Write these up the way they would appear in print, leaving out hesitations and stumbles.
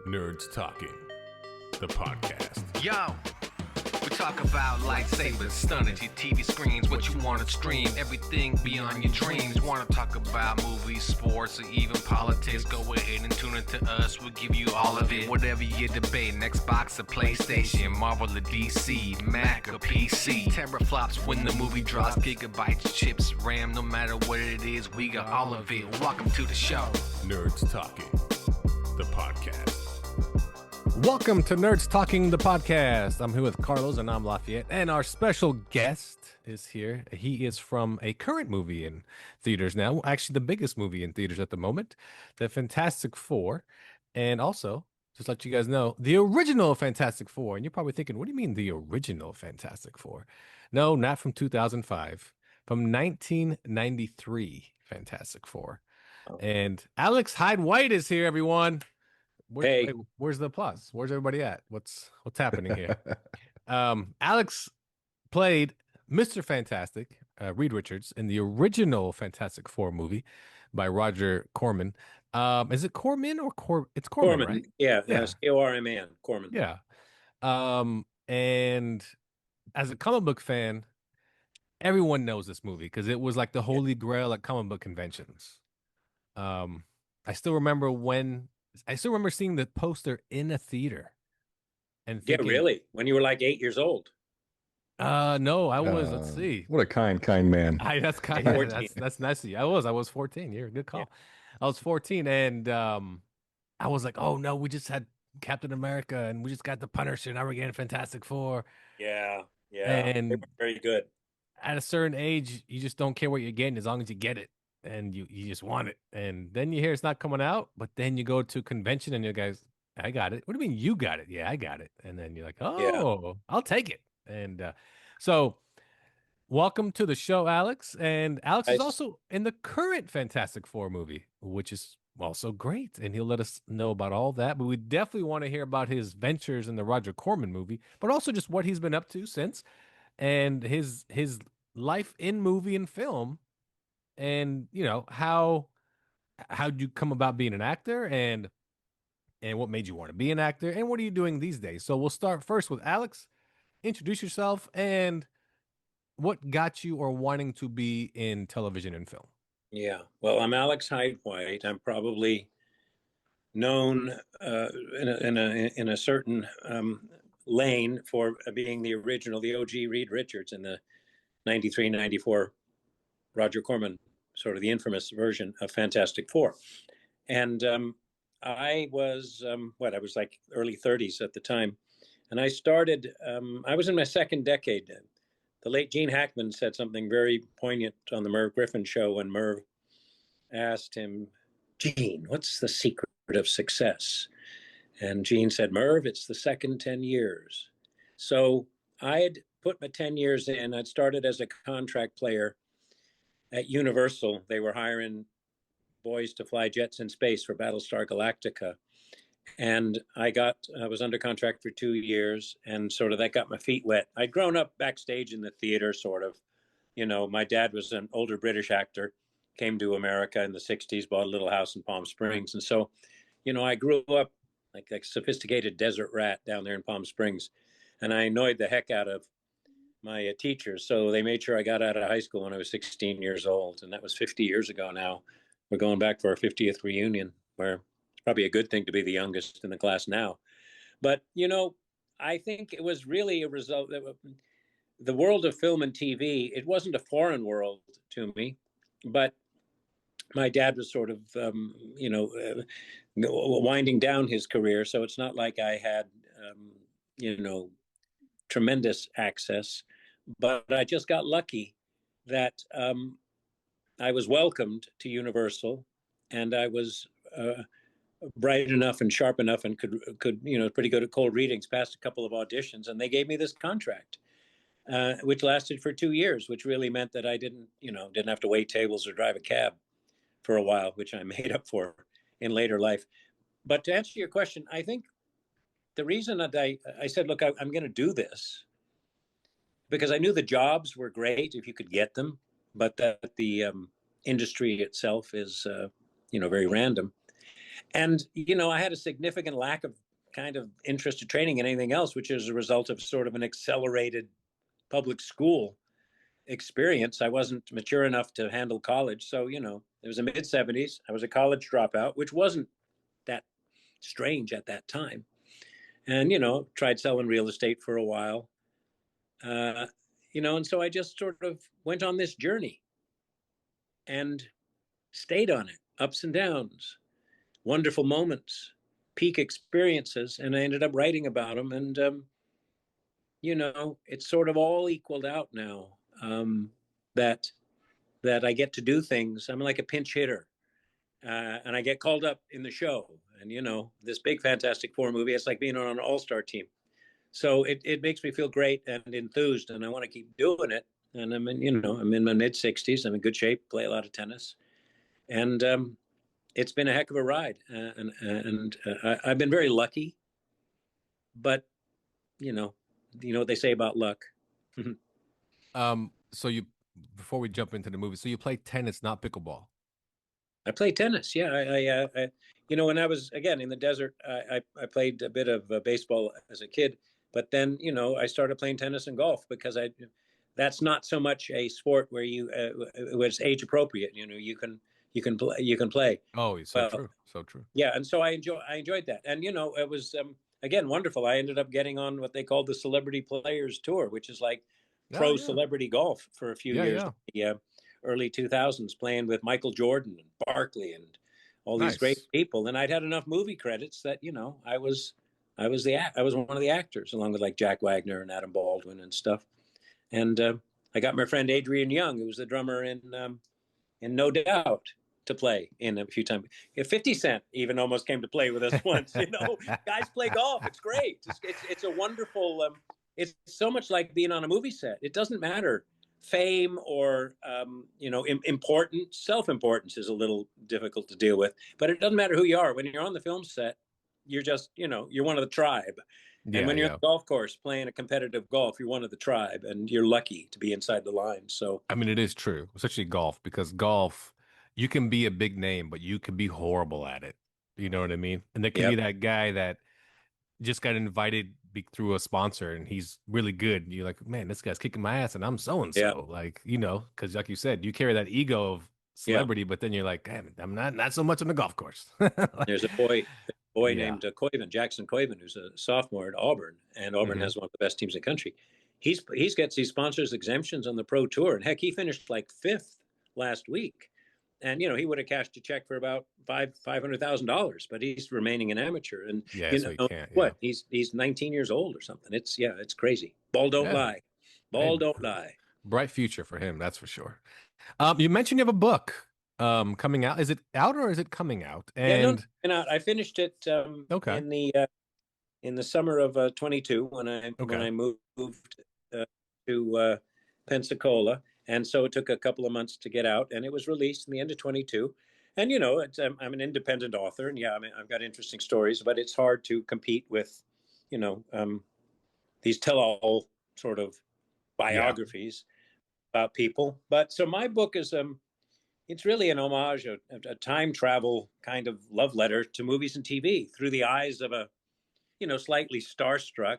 Nerds Talking, the podcast. Yo, we talk about lightsabers, stunning your TV screens, what you want to stream, everything beyond your dreams. Want to talk about movies, sports, or even politics? Go ahead and tune into us. We'll give you all of it. Whatever you're debating, Xbox or PlayStation, Marvel or DC, Mac or PC. Teraflops when the movie drops, gigabytes, chips, RAM, no matter what it is, we got all of it. Welcome to the show. Nerds Talking, the podcast. Welcome to Nerds Talking, the podcast. I'm here with Carlos and I'm Lafayette, and our special guest is here. He is from a current movie in theaters now, actually the biggest movie in theaters at the moment, the Fantastic Four, and also, just let you guys know, the original Fantastic Four. And you're probably thinking, what do you mean the original Fantastic Four? No, not from 2005, from 1993 Fantastic Four. And Alex Hyde-White is here, everyone. Where's the applause? Where's everybody at? What's happening here? Alex played Mr. Fantastic, Reed Richards, in the original Fantastic Four movie by Roger Corman. Is it Corman or It's Corman, right? Yeah. C-O-R-M-A-N, Corman. Yeah. And as a comic book fan, everyone knows this movie because it was like the holy grail at comic book conventions. I still remember seeing the poster in a theater and thinking, yeah, really? When you were like 8 years old? No, I was, let's see. What a kind man. That's kind. That's nice of you. I was 14. You're a good call. Yeah. I was 14 and I was like, oh no, we just had Captain America and we just got the Punisher. Now we're getting Fantastic Four. Yeah. And they were very good. At a certain age, you just don't care what you're getting as long as you get it. And you just want it. And then you hear it's not coming out, but then you go to convention and you guys, I got it. What do you mean you got it? Yeah, I got it. And then you're like, oh, yeah. I'll take it. And so welcome to the show, Alex. And Alex is also in the current Fantastic Four movie, which is also great. And he'll let us know about all that. But we definitely want to hear about his ventures in the Roger Corman movie, but also just what he's been up to since and his life in movie and film. And how'd you come about being an actor and what made you want to be an actor and what are you doing these days? So we'll start first with Alex. Introduce yourself and what got you or wanting to be in television and film. Yeah, well, I'm Alex Hyde-White. I'm probably known in a certain lane for being the OG Reed Richards in the 93-94 Roger Corman, sort of the infamous version of Fantastic Four. And I was, I was like early 30s at the time. And I started, I was in my second decade. The late Gene Hackman said something very poignant on the Merv Griffin show when Merv asked him, Gene, what's the secret of success? And Gene said, Merv, it's the second 10 years. So I had put my 10 years in. I'd started as a contract player at Universal. They were hiring boys to fly jets in space for Battlestar Galactica. And I was under contract for 2 years and sort of that got my feet wet. I'd grown up backstage in the theater, sort of. My dad was an older British actor, came to America in the 60s, bought a little house in Palm Springs. And so, I grew up like a sophisticated desert rat down there in Palm Springs. And I annoyed the heck out of my teachers. So they made sure I got out of high school when I was 16 years old. And that was 50 years ago now. We're going back for our 50th reunion, where it's probably a good thing to be the youngest in the class now. But, I think it was really a result that the world of film and TV, it wasn't a foreign world to me, but my dad was sort of, winding down his career. So it's not like I had, tremendous access. But I just got lucky that I was welcomed to Universal, and I was bright enough and sharp enough and could pretty good at cold readings, passed a couple of auditions, and they gave me this contract, which lasted for 2 years, which really meant that I didn't have to wait tables or drive a cab for a while, which I made up for in later life. But to answer your question, I think the reason that I said, look, I'm going to do this, because I knew the jobs were great if you could get them, but that the industry itself is, very random. And, I had a significant lack of kind of interest in training in anything else, which is a result of sort of an accelerated public school experience. I wasn't mature enough to handle college. So, it was the mid 70s. I was a college dropout, which wasn't that strange at that time. And, tried selling real estate for a while. And so I just sort of went on this journey and stayed on it, ups and downs, wonderful moments, peak experiences. And I ended up writing about them. And, it's sort of all equaled out now. That I get to do things. I'm like a pinch hitter, and I get called up in the show. And this big Fantastic Four movie, it's like being on an all-star team. So it makes me feel great and enthused, and I want to keep doing it. And I'm in my mid 60s. I'm in good shape. Play a lot of tennis, and it's been a heck of a ride. I've been very lucky, but you know what they say about luck. So before we jump into the movie, so you play tennis, not pickleball. I play tennis. Yeah, I when I was again in the desert, I played a bit of baseball as a kid, but then I started playing tennis and golf because that's not so much a sport where it was age appropriate. You can play. Oh, so true, so true. Yeah, and so I enjoyed that, and it was again wonderful. I ended up getting on what they called the Celebrity Players Tour, which is like pro celebrity golf for a few years. Yeah. Early 2000s, playing with Michael Jordan and Barkley and all these great people. And I'd had enough movie credits that I was one of the actors, along with like Jack Wagner and Adam Baldwin and stuff. And I got my friend Adrian Young, who was the drummer in No Doubt, to play in a few times. 50 Cent even almost came to play with us once. Guys play golf. It's great. It's a wonderful. It's so much like being on a movie set. It doesn't matter fame or importance. Self-importance is a little difficult to deal with, but it doesn't matter who you are. When you're on the film set, you're just you're one of the tribe. And when you're on the golf course playing a competitive golf, you're one of the tribe, and you're lucky to be inside the line. So I mean, it is true, especially golf, because golf, you can be a big name, but you can be horrible at it. You know what I mean? And there can be that guy that just got invited through a sponsor and he's really good. And you're like, man, this guy's kicking my ass and I'm so-and-so. Like, because like you said, you carry that ego of celebrity, but then you're like, damn, I'm not so much on the golf course. There's a boy named Jackson Coiven, who's a sophomore at Auburn, and Auburn has one of the best teams in the country. He's gets these sponsors exemptions on the pro tour, and heck, he finished like 5th last week. And he would have cashed a check for about $500,000, but he's remaining an amateur. And so he can't. What? He's 19 years old or something. It's crazy. Ball don't lie. Don't lie. Bright future for him, that's for sure. You mentioned you have a book coming out. Is it out or is it coming out? And I finished it in the summer of 22 when I moved to Pensacola. And so it took a couple of months to get out, and it was released in the end of 22. And, I'm an independent author, and I've got interesting stories, but it's hard to compete with, these tell-all sort of biographies about people. But so my book is, it's really an homage, a time travel kind of love letter to movies and TV through the eyes of a, slightly starstruck,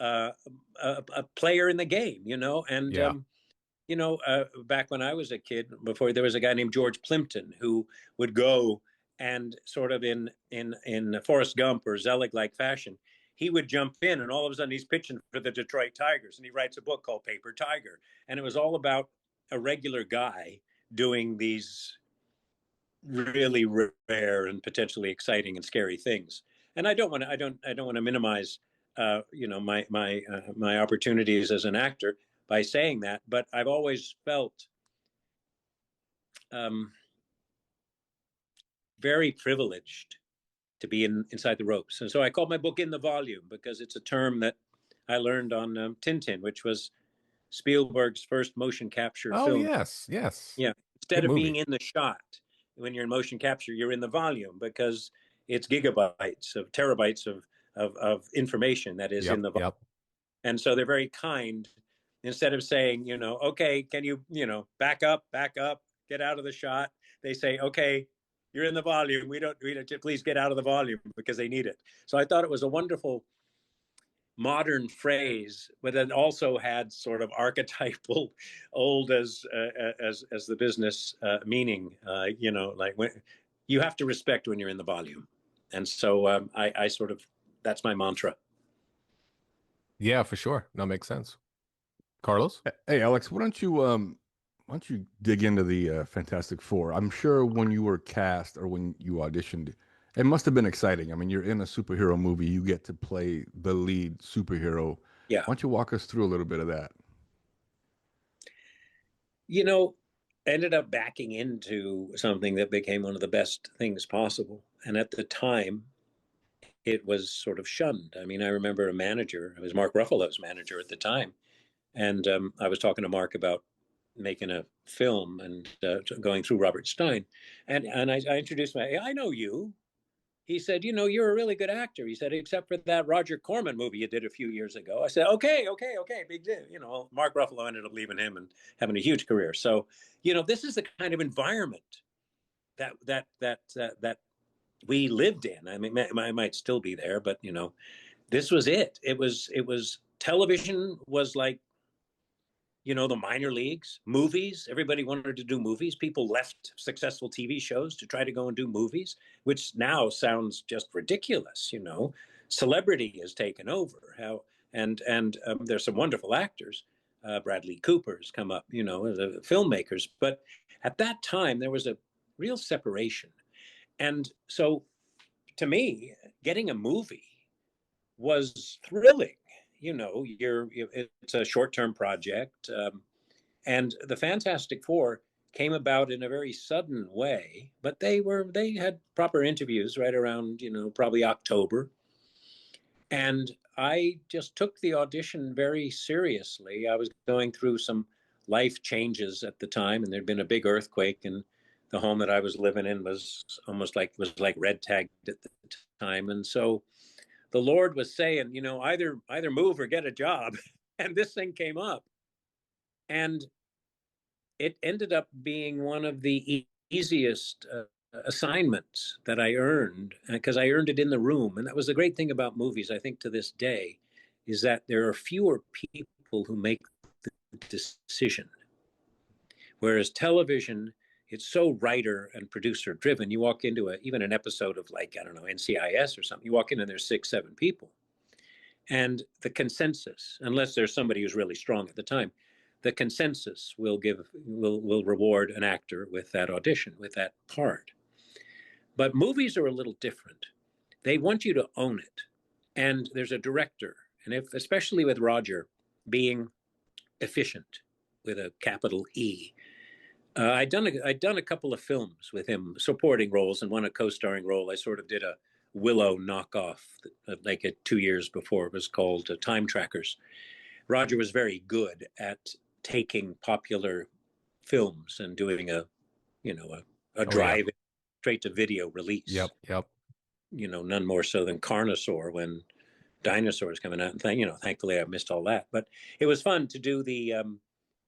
a player in the game, and, back when I was a kid, before there was a guy named George Plimpton who would go and sort of in Forrest Gump or Zelig-like fashion, he would jump in and all of a sudden he's pitching for the Detroit Tigers, and he writes a book called Paper Tiger. And it was all about a regular guy doing these really rare and potentially exciting and scary things. And I don't want to minimize, my opportunities as an actor by saying that, but I've always felt very privileged to be inside the ropes. And so I called my book In the Volume because it's a term that I learned on Tintin, which was Spielberg's first motion capture film. Oh, yes. Yeah. Instead of being in the shot, when you're in motion capture, you're in the volume because it's gigabytes of terabytes of information that is in the volume. And so they're very kind. Instead of saying, okay, can you, back up, get out of the shot? They say, okay, you're in the volume. We don't please get out of the volume because they need it. So I thought it was a wonderful modern phrase, but then also had sort of archetypal, old as the business meaning. Like when you have to respect when you're in the volume, and so I sort of that's my mantra. Yeah, for sure. No, makes sense. Carlos? Hey, Alex, why don't you dig into the Fantastic Four? I'm sure when you were cast or when you auditioned, it must have been exciting. I mean, you're in a superhero movie, you get to play the lead superhero. Yeah. Why don't you walk us through a little bit of that? Ended up backing into something that became one of the best things possible. And at the time, it was sort of shunned. I mean, I remember a manager, it was Mark Ruffalo's manager at the time. And I was talking to Mark about making a film and going through Robert Stein. And I introduced myself. I know you. He said, you're a really good actor. He said, except for that Roger Corman movie you did a few years ago. I said, okay, big deal. Mark Ruffalo ended up leaving him and having a huge career. So, this is the kind of environment that we lived in. I mean, I might still be there, but this was it. It was television was like, the minor leagues, movies. Everybody wanted to do movies. People left successful TV shows to try to go and do movies, which now sounds just ridiculous. Celebrity has taken over. There's some wonderful actors. Bradley Cooper's come up, the filmmakers. But at that time, there was a real separation. And so to me, getting a movie was thrilling. It's a short-term project, and the Fantastic Four came about in a very sudden way. But they had proper interviews right around probably October, and I just took the audition very seriously. I was going through some life changes at the time, and there'd been a big earthquake, and the home that I was living in was like red tagged at the time, and so the Lord was saying, either move or get a job. And this thing came up. And it ended up being one of the easiest assignments that I earned, because I earned it in the room. And that was the great thing about movies, I think, to this day, is that there are fewer people who make the decision. Whereas television, it's so writer and producer driven. You walk into even an episode of NCIS or something, you walk in and there's 6, 7 people. And the consensus, unless there's somebody who's really strong at the time, the consensus will reward an actor with that audition, with that part. But movies are a little different. They want you to own it. And there's a director, and especially with Roger being efficient with a capital E. I'd done a couple of films with him, supporting roles, and one a co-starring role. I sort of did a Willow knockoff, 2 years before. It was called Time Trackers. Roger was very good at taking popular films and doing a drive straight to video release. Yep. None more so than Carnosaur when dinosaurs coming out. And thankfully I missed all that. But it was fun to do the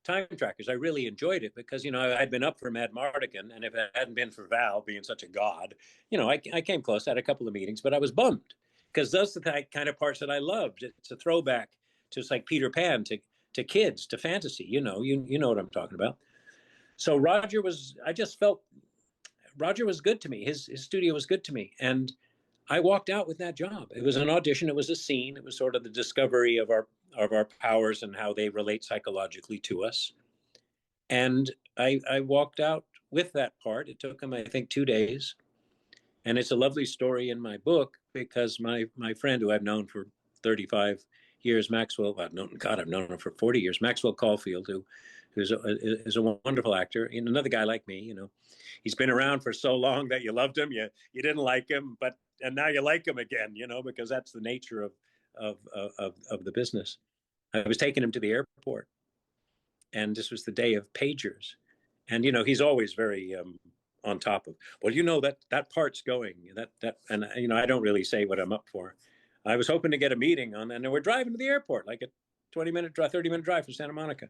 Time Trackers. I really enjoyed it because, I'd been up for Mad Mardigan, and if it hadn't been for Val being such a god, I came close. I had a couple of meetings, but I was bummed because those are the kind of parts that I loved. It's a throwback to like Peter Pan, to kids, to fantasy. You know what I'm talking about. So I just felt Roger was good to me. His studio was good to me, and I walked out with that job. It was an audition. It was a scene. It was sort of the discovery of our powers and how they relate psychologically to us. And I walked out with that part. It took him, I think, 2 days. And it's a lovely story in my book because my friend, who I've known for 35 years, Maxwell, I've known him for 40 years, Maxwell Caulfield, who's a wonderful actor, and another guy like me. He's been around for so long that you loved him, you didn't like him, and now you like him again, because that's the nature of the business. I was taking him to the airport, and this was the day of pagers, and he's always very on top of. Well, that part's going, and I don't really say what I'm up for. I was hoping to get a meeting and we're driving to the airport, like a 20-minute drive, 30-minute drive from Santa Monica,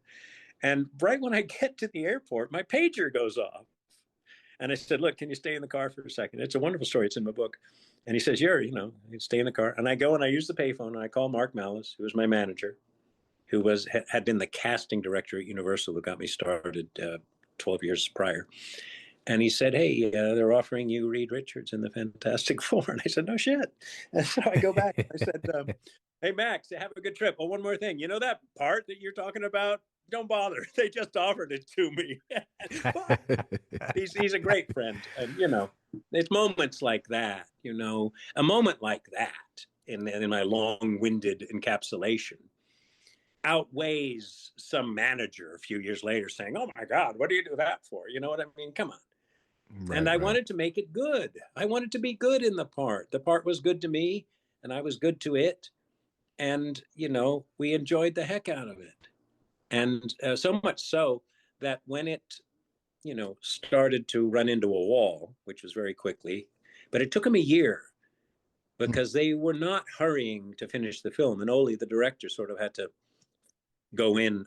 and right when I get to the airport, my pager goes off, And I said, look, can you stay in the car for a second? It's a wonderful story. It's in my book. And he says, you stay in the car. And I go and I use the payphone and I call Mark Malice, who was my manager, who had been the casting director at Universal who got me started 12 years prior. And he said, hey, they're offering you Reed Richards in the Fantastic Four. And I said, no shit. And so I go back. I said, hey, Max, have a good trip. Oh, one more thing. You know that part that you're talking about? Don't bother. They just offered it to me. He's a great friend. And, it's moments like that, a moment like that in my long-winded encapsulation outweighs some manager a few years later saying, oh, my God, what do you do that for? You know what I mean? Come on. Right, and I right. wanted to make it good. I wanted to be good in the part. The part was good to me, and I was good to it. And, we enjoyed the heck out of it. And so much so that when it, started to run into a wall, which was very quickly, but it took them a year because they were not hurrying to finish the film. And Ole, the director, sort of had to go in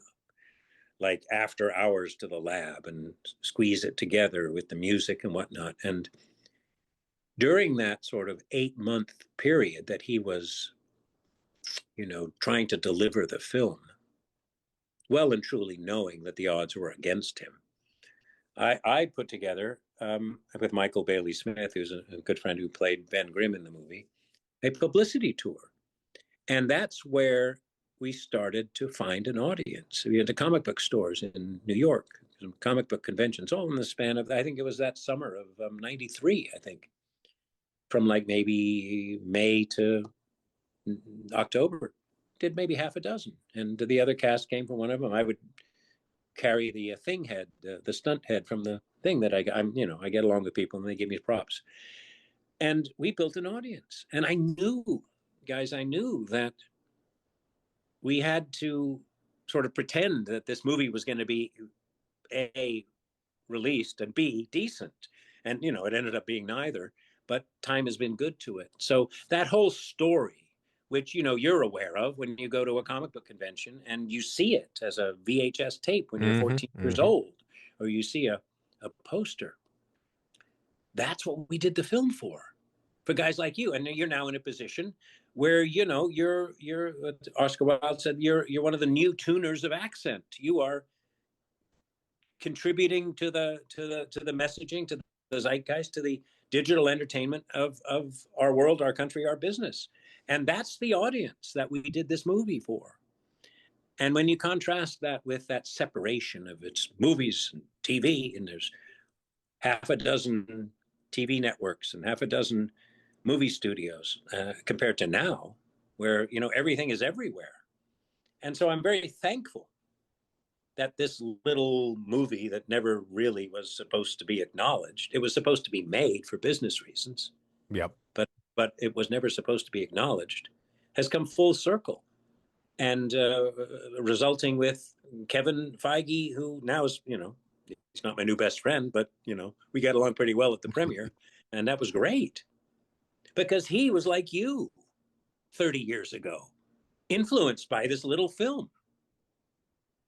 like after hours to the lab and squeeze it together with the music and whatnot. And during that sort of 8-month period that he was, trying to deliver the film, well and truly knowing that the odds were against him, I put together, with Michael Bailey Smith, who's a good friend who played Ben Grimm in the movie, a publicity tour. And that's where we started to find an audience. We had the comic book stores in New York, some comic book conventions, all in the span of, I think it was that summer of 93, I think, from like maybe May to October, did maybe half a dozen. And the other cast came from one of them. I would carry the thing head, the stunt head from the thing that I get along with people and they give me props. And we built an audience. And I knew that we had to sort of pretend that this movie was going to be A, released, and B, decent. And, it ended up being neither, but time has been good to it. So that whole story, which, you're aware of when you go to a comic book convention and you see it as a VHS tape when you're 14 years old, or you see a poster. That's what we did the film for guys like you. And you're now in a position where, you're Oscar Wilde said, you're one of the new tuners of accent. You are contributing to the messaging, to the zeitgeist, to the digital entertainment of our world, our country, our business. And that's the audience that we did this movie for. And when you contrast that with that separation of its movies and TV, and there's half a dozen TV networks and half a dozen movie studios compared to now, where everything is everywhere. And so I'm very thankful that this little movie that never really was supposed to be acknowledged, it was supposed to be made for business reasons. Yep. But it was never supposed to be acknowledged, has come full circle, and resulting with Kevin Feige, who now is, he's not my new best friend, but we got along pretty well at the premiere, and that was great. Because he was like you 30 years ago, influenced by this little film.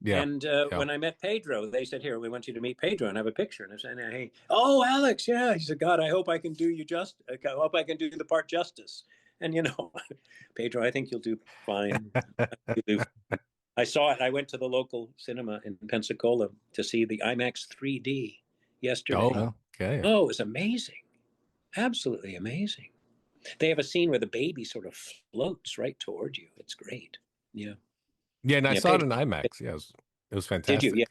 Yeah. And when I met Pedro, they said, here, we want you to meet Pedro and have a picture. And I said, hey, oh, Alex, yeah. He said, God, I hope I can do you I hope I can do the part justice. And, Pedro, I think you'll do fine. I saw it. I went to the local cinema in Pensacola to see the IMAX 3D yesterday. Oh, okay. Oh, it was amazing. Absolutely amazing. They have a scene where the baby sort of floats right toward you. It's great. Yeah. Yeah, and I saw it in IMAX. Yeah, it was fantastic. Did you?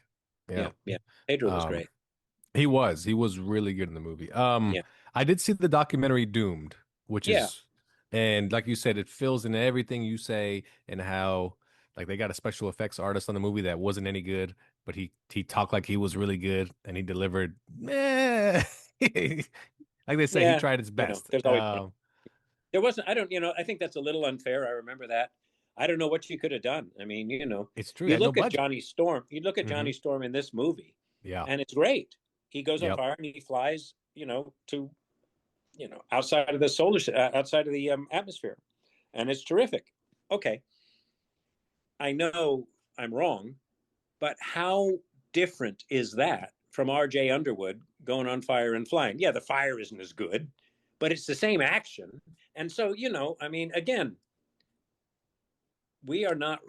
Yeah. Pedro was great. He was really good in the movie. I did see the documentary Doomed, which is, and like you said, it fills in everything you say, and how like they got a special effects artist on the movie that wasn't any good, but he talked like he was really good, and he delivered. Like they say, he tried his best. There's always there wasn't. I don't. I think that's a little unfair. I remember that. I don't know what you could have done. I mean, it's true. You look at Johnny Storm. You look at Johnny Storm in this movie. Yeah, and it's great. He goes on fire and he flies. To outside of the outside of the atmosphere, and it's terrific. Okay, I know I'm wrong, but how different is that from R.J. Underwood going on fire and flying. Yeah, the fire isn't as good, but it's the same action. And so, I mean, again, we are not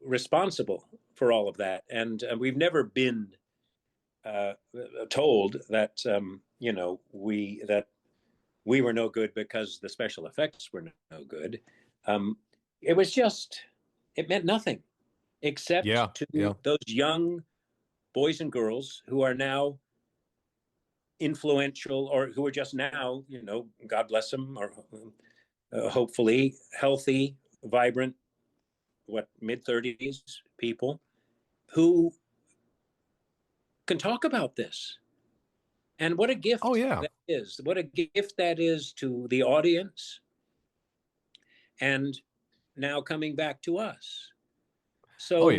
responsible for all of that. And we've never been told that, that we were no good because the special effects were no good. It was just, it meant nothing except to those young boys and girls who are now influential or who are just now, God bless them, or hopefully healthy, vibrant, mid-30s people who can talk about this. And what a gift that is. What a gift that is to the audience and now coming back to us. So,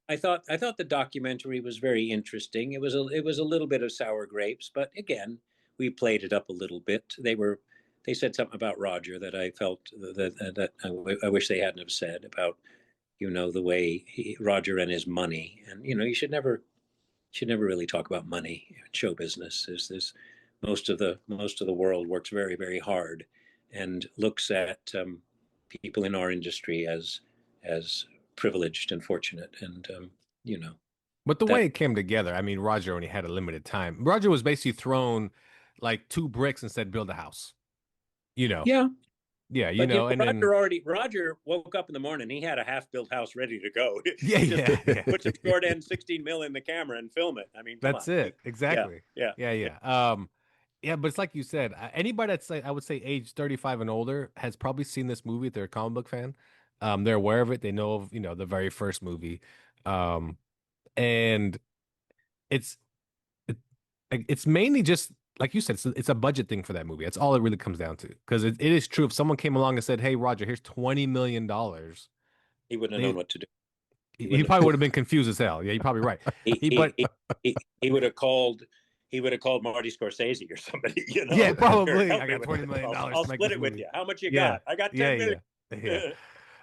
I thought the documentary was very interesting. It was a little bit of sour grapes, but again, we played it up a little bit. They said something about Roger that I felt that I wish they hadn't have said about, the way Roger and his money. And you should never really talk about money in show business. There's most of the world works very, very hard and looks at people in our industry as privileged and fortunate, and But the way it came together, I mean, Roger only had a limited time. Roger was basically thrown like 2 bricks and said, "Build a house." Yeah. And then Roger woke up in the morning. He had a half-built house ready to go. Yeah. Put some short end 16 mil in the camera and film it. I mean, that's it. Exactly. Yeah. Yeah, but it's like you said, anybody that's I would say age 35 and older has probably seen this movie if they're a comic book fan. They're aware of it. They know of, the very first movie. And it's mainly just like you said, it's a budget thing for that movie. That's all it really comes down to. Because it is true. If someone came along and said, "Hey, Roger, here's $20 million," he wouldn't have known what to do. He probably would have been confused as hell. Yeah, you're probably right. He would have called. He would have called Marty Scorsese or somebody. Yeah, probably. I got $20 million. I'll split it with you. How much you got? I got 10 million. Yeah.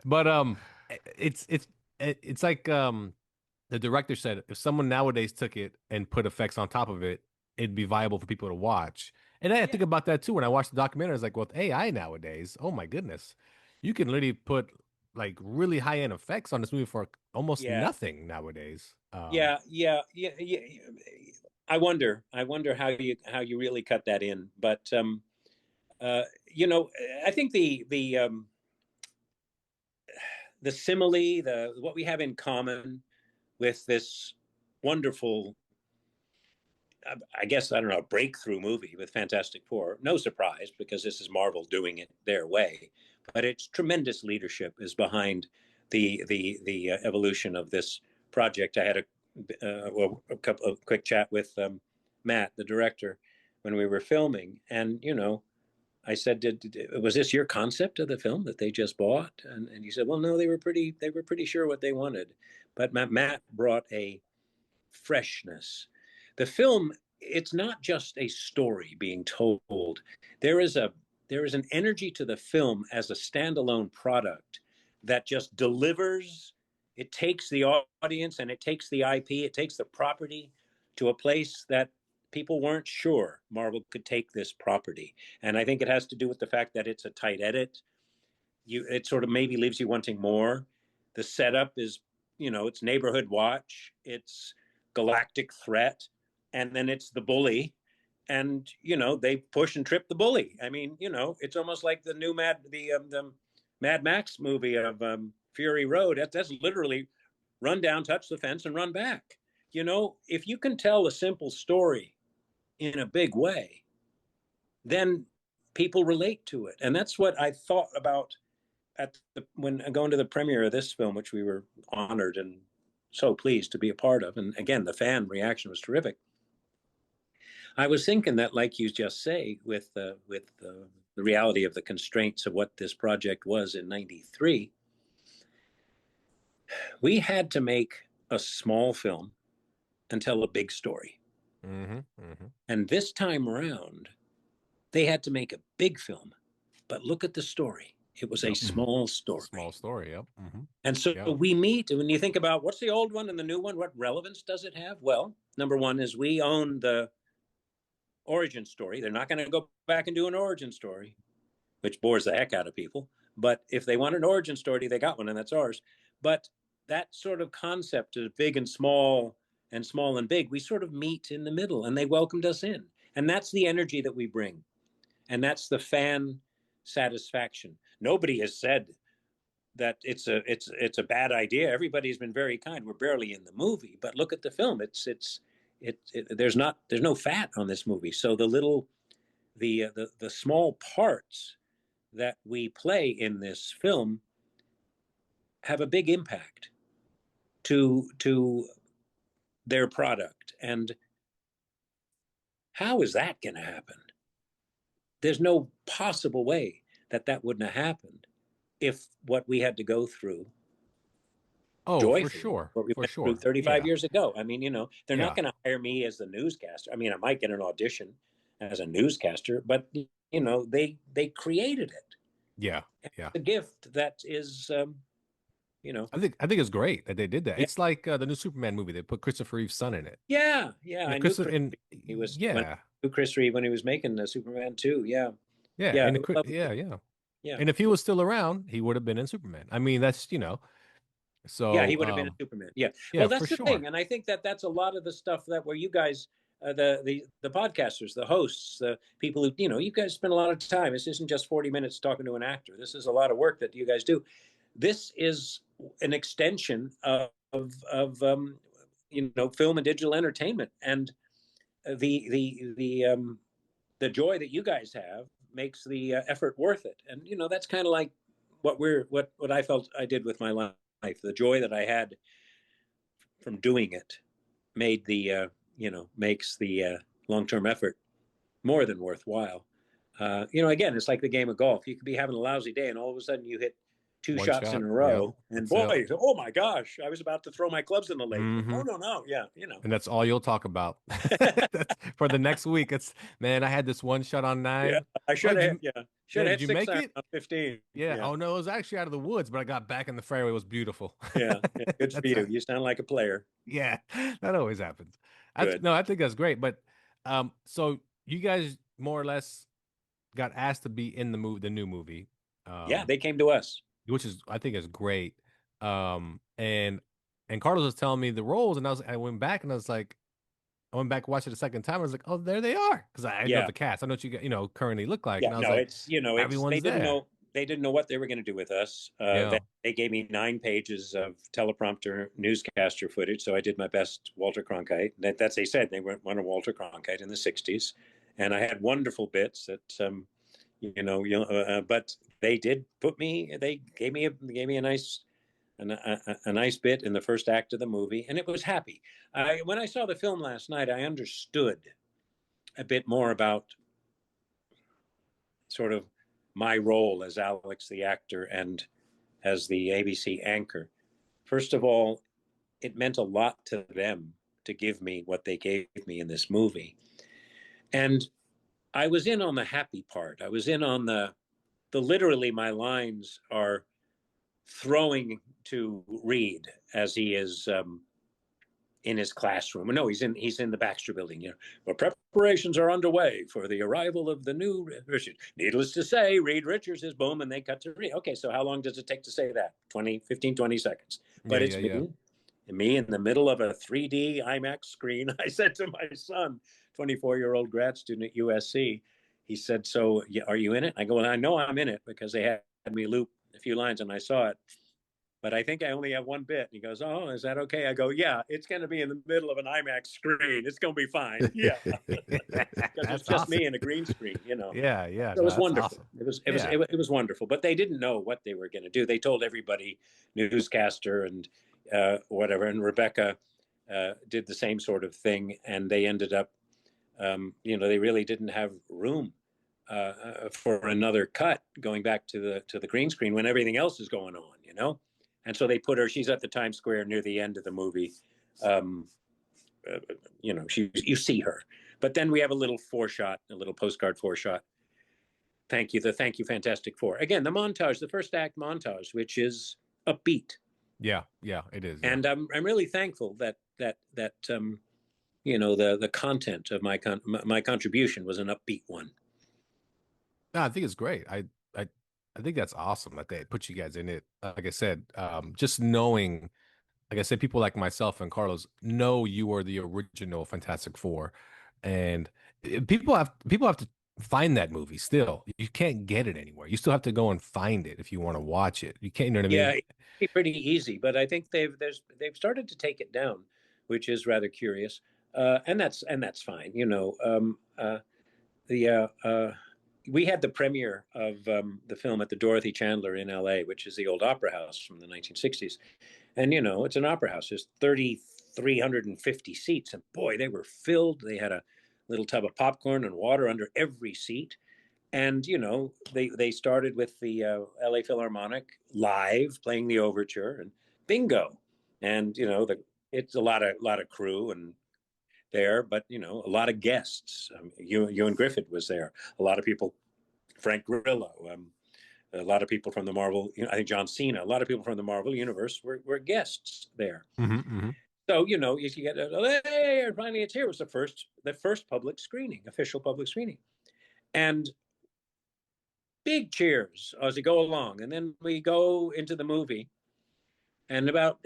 But it's like the director said, if someone nowadays took it and put effects on top of it, it'd be viable for people to watch. And I think about that too when I watched the documentary. I was like, well, with AI nowadays, oh my goodness, you can literally put like really high end effects on this movie for almost nothing nowadays. Yeah. I wonder how you really cut that in, but I think the simile, what we have in common with this wonderful, I guess, I don't know, breakthrough movie with Fantastic Four. No surprise, because this is Marvel doing it their way, but its tremendous leadership is behind the evolution of this project. I had a couple of quick chat with Matt, the director, when we were filming, and I said, was this your concept of the film that they just bought? And he said, well, no, they were pretty sure what they wanted, but Matt brought a freshness. The film, it's not just a story being told. There is an energy to the film as a standalone product that just delivers. It takes the audience and it takes the IP, it takes the property to a place that people weren't sure Marvel could take this property. And I think it has to do with the fact that it's a tight edit. It sort of maybe leaves you wanting more. The setup is, it's neighborhood watch, it's galactic threat, and then it's the bully. And, they push and trip the bully. I mean, it's almost like the new the Mad Max movie of Fury Road. That's literally run down, touch the fence, and run back. If you can tell a simple story in a big way, then people relate to it. And that's what I thought about when going to the premiere of this film, which we were honored and so pleased to be a part of. And again, the fan reaction was terrific. I was thinking that, like you just say, with the reality of the constraints of what this project was in '93, we had to make a small film and tell a big story. And this time around, they had to make a big film, but look at the story. It was a small story. Small story, yep. Mm-hmm. And so Yep. we meet, and when you think about what's the old one and the new one, what relevance does it have? Well, number one is we own the origin story. They're not going to go back and do an origin story, which bores the heck out of people. But if they want an origin story, they got one, and that's ours. But that sort of concept of big and small and big, we sort of meet in the middle, and they welcomed us in. And that's the energy that we bring. And that's the fan satisfaction. Nobody has said that it's a bad idea. Everybody's been very kind. We're barely in the movie, but look at the film. There's no fat on this movie. So the small parts that we play in this film have a big impact to their product. And how is that going to happen? There's no possible way that wouldn't have happened if what we had to go through. For sure. What we went through 35 years ago. I mean, they're not going to hire me as the newscaster. I mean, I might get an audition as a newscaster, but they created it. Yeah. Yeah. The gift that is, I think it's great that they did that. Yeah. It's like the new Superman movie. They put Christopher Reeve's son in it. Yeah. I knew he was. Yeah. Chris Reeve when he was making the Superman 2. Yeah. Yeah. And if he was still around, he would have been in Superman. I mean, that's So yeah, he would have been a Superman. Yeah. Well, that's the thing, and I think that's a lot of the stuff that where you guys, the podcasters, the hosts, the people who you guys spend a lot of time. This isn't just 40 minutes talking to an actor. This is a lot of work that you guys do. This is an extension of film and digital entertainment, and the joy that you guys have makes the effort worth it. And that's kind of like what I felt I did with my life. The joy that I had from doing it made makes the long-term effort more than worthwhile. Again, it's like the game of golf. You could be having a lousy day, and all of a sudden you hit two shots in a row, and boy, oh my gosh, I was about to throw my clubs in the lake. Mm-hmm. Oh no, yeah, And that's all you'll talk about for the next week. It's man, I had this one shot on 9. Yeah, I should have. Should have did you make it? 15. Yeah. Oh no, it was actually out of the woods, but I got back in the fairway. It was beautiful. Yeah. Good for you. You sound like a player. Yeah, that always happens. I think that's great. But so you guys more or less got asked to be in the new movie. Yeah, they came to us, which I think is great. And Carlos was telling me the roles, and I went back and I went back and watched it a second time. I was like, oh, there they are. Because I know the cast. I know what you currently look like. Yeah, and I was everyone's there. They didn't know what they were going to do with us. They gave me 9 pages of teleprompter newscaster footage. So I did my best Walter Cronkite. That's they said they wanted Walter Cronkite in the 60s. And I had wonderful bits that, but they did they gave me a nice bit in the first act of the movie, and it was happy. When I saw the film last night, I understood a bit more about sort of my role as Alex the actor and as the ABC anchor. First of all, it meant a lot to them to give me what they gave me in this movie. And I was in on the happy part. I was in on the literally my lines are throwing to Reed as he is in his classroom. No, he's in the Baxter building. Well, preparations are underway for the arrival of the new Richard. Needless to say, Reed Richards is boom, and they cut to Reed. Okay, so how long does it take to say that? 20 seconds. But it's me in the middle of a 3D IMAX screen. I said to my son, 24-year-old grad student at USC, he said, so are you in it? I go, well, I know I'm in it because they had me loop a few lines and I saw it, but I think I only have one bit. And he goes, oh, is that okay? I go, yeah, it's going to be in the middle of an IMAX screen. It's going to be fine. Yeah. Because it's just me and a green screen, Yeah. So it was wonderful. Awesome. It was wonderful, but they didn't know what they were going to do. They told everybody, newscaster and whatever. And Rebecca did the same sort of thing. And they ended up, they really didn't have room for another cut going back to the green screen when everything else is going on, and so they put her. She's at the Times Square near the end of the movie. You see her, but then we have a little postcard foreshot Thank you. Thank you, Fantastic Four. Again, the montage, the first act montage, which is upbeat. Yeah, it is. Yeah. And I'm really thankful that the content of my contribution was an upbeat one. No, I think it's great. I I think that's awesome that they put you guys in it. Like I said, just knowing, like I said, people like myself and Carlos know you were the original Fantastic Four, and people have to find that movie still. You can't get it anywhere. You still have to go and find it if you want to watch it. You can't, you know what I Yeah, mean? it's pretty easy, but I think they've started to take it down, which is rather curious. And that's fine. The we had the premiere of the film at the Dorothy Chandler in L.A., which is the old opera house from the 1960s. And it's an opera house. There's 3,350 seats, and boy, they were filled. They had a little tub of popcorn and water under every seat. And they started with the L.A. Philharmonic live playing the overture, and bingo. And it's a lot of crew and there, but a lot of guests. Ewan Griffith was there. A lot of people, Frank Grillo, a lot of people from the Marvel. I think John Cena. A lot of people from the Marvel universe were guests there. Mm-hmm. So you get hey, finally it's here. It was the first public screening, official public screening, and big cheers as we go along. And then we go into the movie, and about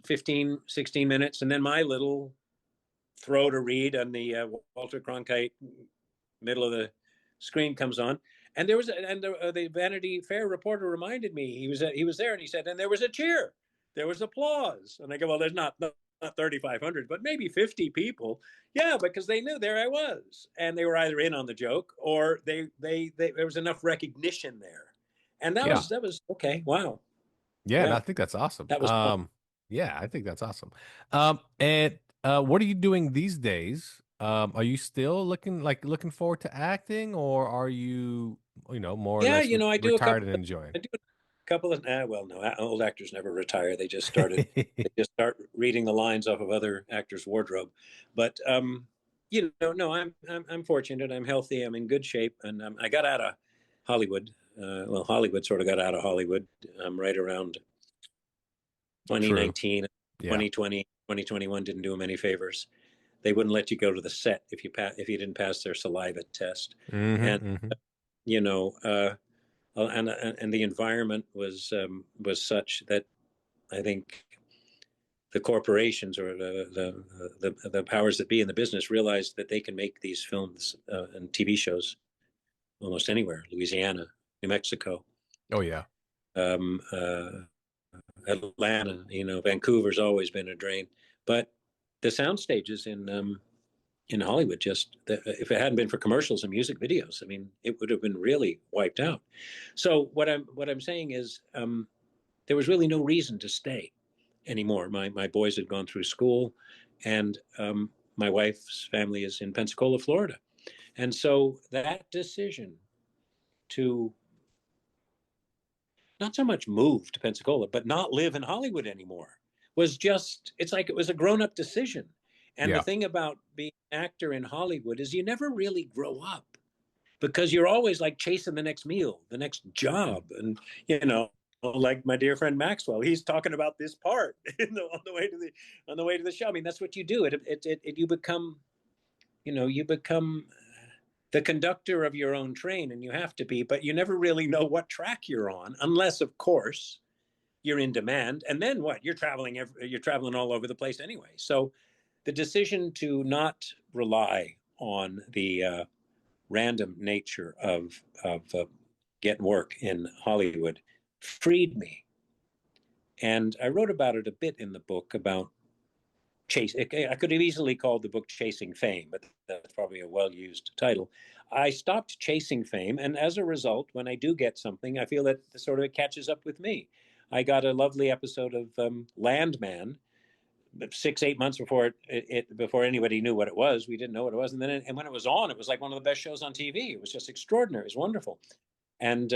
15, 16 minutes, and then my little throw to read on the Walter Cronkite middle of the screen comes on, and there was the Vanity Fair reporter reminded me he was there, and he said, and there was a cheer, there was applause, and I go, well, there's not 3,500, but maybe 50 people, yeah, because they knew there I was, and they were either in on the joke or they there was enough recognition there, and that was okay, wow, Yeah, and I think that's awesome. that was fun. Yeah, I think that's awesome. And what are you doing these days? Are you still looking forward to acting, or are you, more or Yeah, less I do a retired couple. and enjoying? I do a couple of. Well, no, old actors never retire. They just started. They just start reading the lines off of other actors' wardrobe. But no, I'm fortunate. I'm healthy. I'm in good shape, and I got out of Hollywood. Well, Hollywood sort of got out of Hollywood right around True. 2019, Yeah. 2020, 2021 didn't do them any favors. They wouldn't let you go to the set if you didn't pass their saliva test, and and the environment was such that I think the corporations or the powers that be in the business realized that they can make these films and TV shows almost anywhere. Louisiana, New Mexico, Oh yeah. um, Atlanta. Vancouver's always been a drain, but the sound stages in Hollywood, if it hadn't been for commercials and music videos, I mean, it would have been really wiped out. So what I'm saying is, there was really no reason to stay anymore. My boys had gone through school, and my wife's family is in Pensacola, Florida, and so that decision to not so much move to Pensacola, but not live in Hollywood anymore was it's like it was a grown up decision. And the Yeah. thing about being an actor in Hollywood is you never really grow up because you're always like chasing the next meal, the next job. And, like my dear friend Maxwell, he's talking about this part on the way to the show. I mean, that's what you do. You become the conductor of your own train, and you have to be, but you never really know what track you're on, unless, of course, you're in demand. And then what? You're traveling all over the place anyway. So the decision to not rely on the random nature of getting work in Hollywood freed me. And I wrote about it a bit in the book about I could have easily called the book Chasing Fame, but that's probably a well-used title. I stopped chasing fame, and as a result, when I do get something, I feel that it catches up with me. I got a lovely episode of Landman 6-8 months before anybody knew what it was. We didn't know what it was, and when it was on, it was like one of the best shows on TV. It was just extraordinary. It was wonderful, and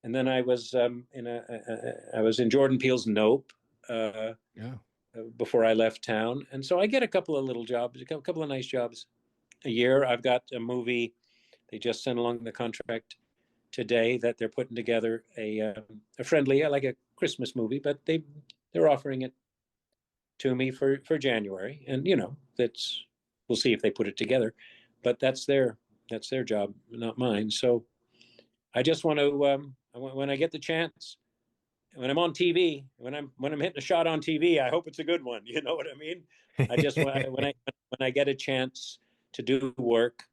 then I was I was in Jordan Peele's Nope. Yeah. Before I left town. And so I get a couple of little jobs, a couple of nice jobs a year. I've got a movie. They just sent along the contract today that they're putting together a friendly, like a Christmas movie, but they're offering it to me for January, and that's, we'll see if they put it together, but that's their job, not mine. So I just want to when I get the chance, when I'm on TV, when I'm hitting a shot on TV, I hope it's a good one. You know what I mean? I just when I get a chance to do work,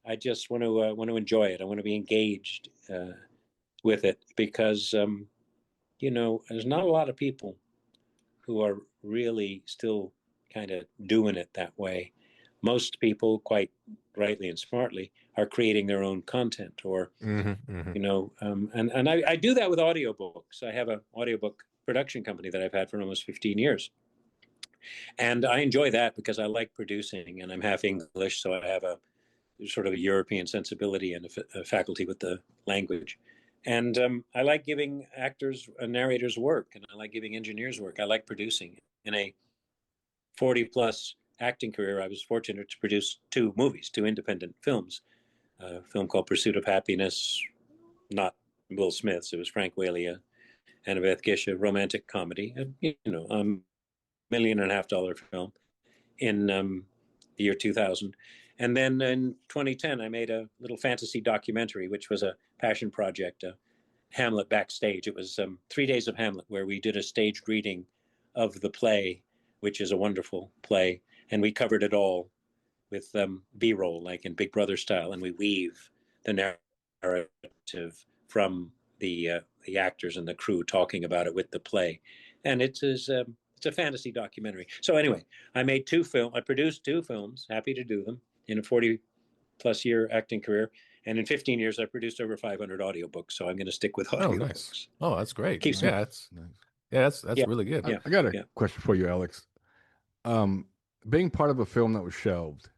I just want to enjoy it. I want to be engaged with it, because there's not a lot of people who are really still kind of doing it that way. Most people, quite rightly and smartly, are creating their own content, or and I do that with audiobooks. I have an audiobook production company that I've had for almost 15 years. And I enjoy that because I like producing, and I'm half English, so I have a sort of a European sensibility and a faculty with the language. And I like giving actors and narrators work, and I like giving engineers work. I like producing. In a 40-plus acting career, I was fortunate to produce 2 movies, 2 independent films. A film called Pursuit of Happiness, not Will Smith's, it was Frank Whaley, Annabeth Gish, a romantic comedy, $1.5 million film in the year 2000. And then in 2010, I made a little fantasy documentary, which was a passion project, Hamlet Backstage. It was 3 days of Hamlet, where we did a staged reading of the play, which is a wonderful play. And we covered it all with B-roll, like in Big Brother style. And we weave the narrative from the actors and the crew talking about it with the play. And it's a fantasy documentary. So anyway, I produced 2 films, happy to do them, in a 40-plus year acting career. And in 15 years, I produced over 500 audiobooks. So I'm going to stick with audiobooks. Oh, nice. Oh, that's great. Keeps yeah, that's nice. That's really good. I got a question for you, Alex. Being part of a film that was shelved,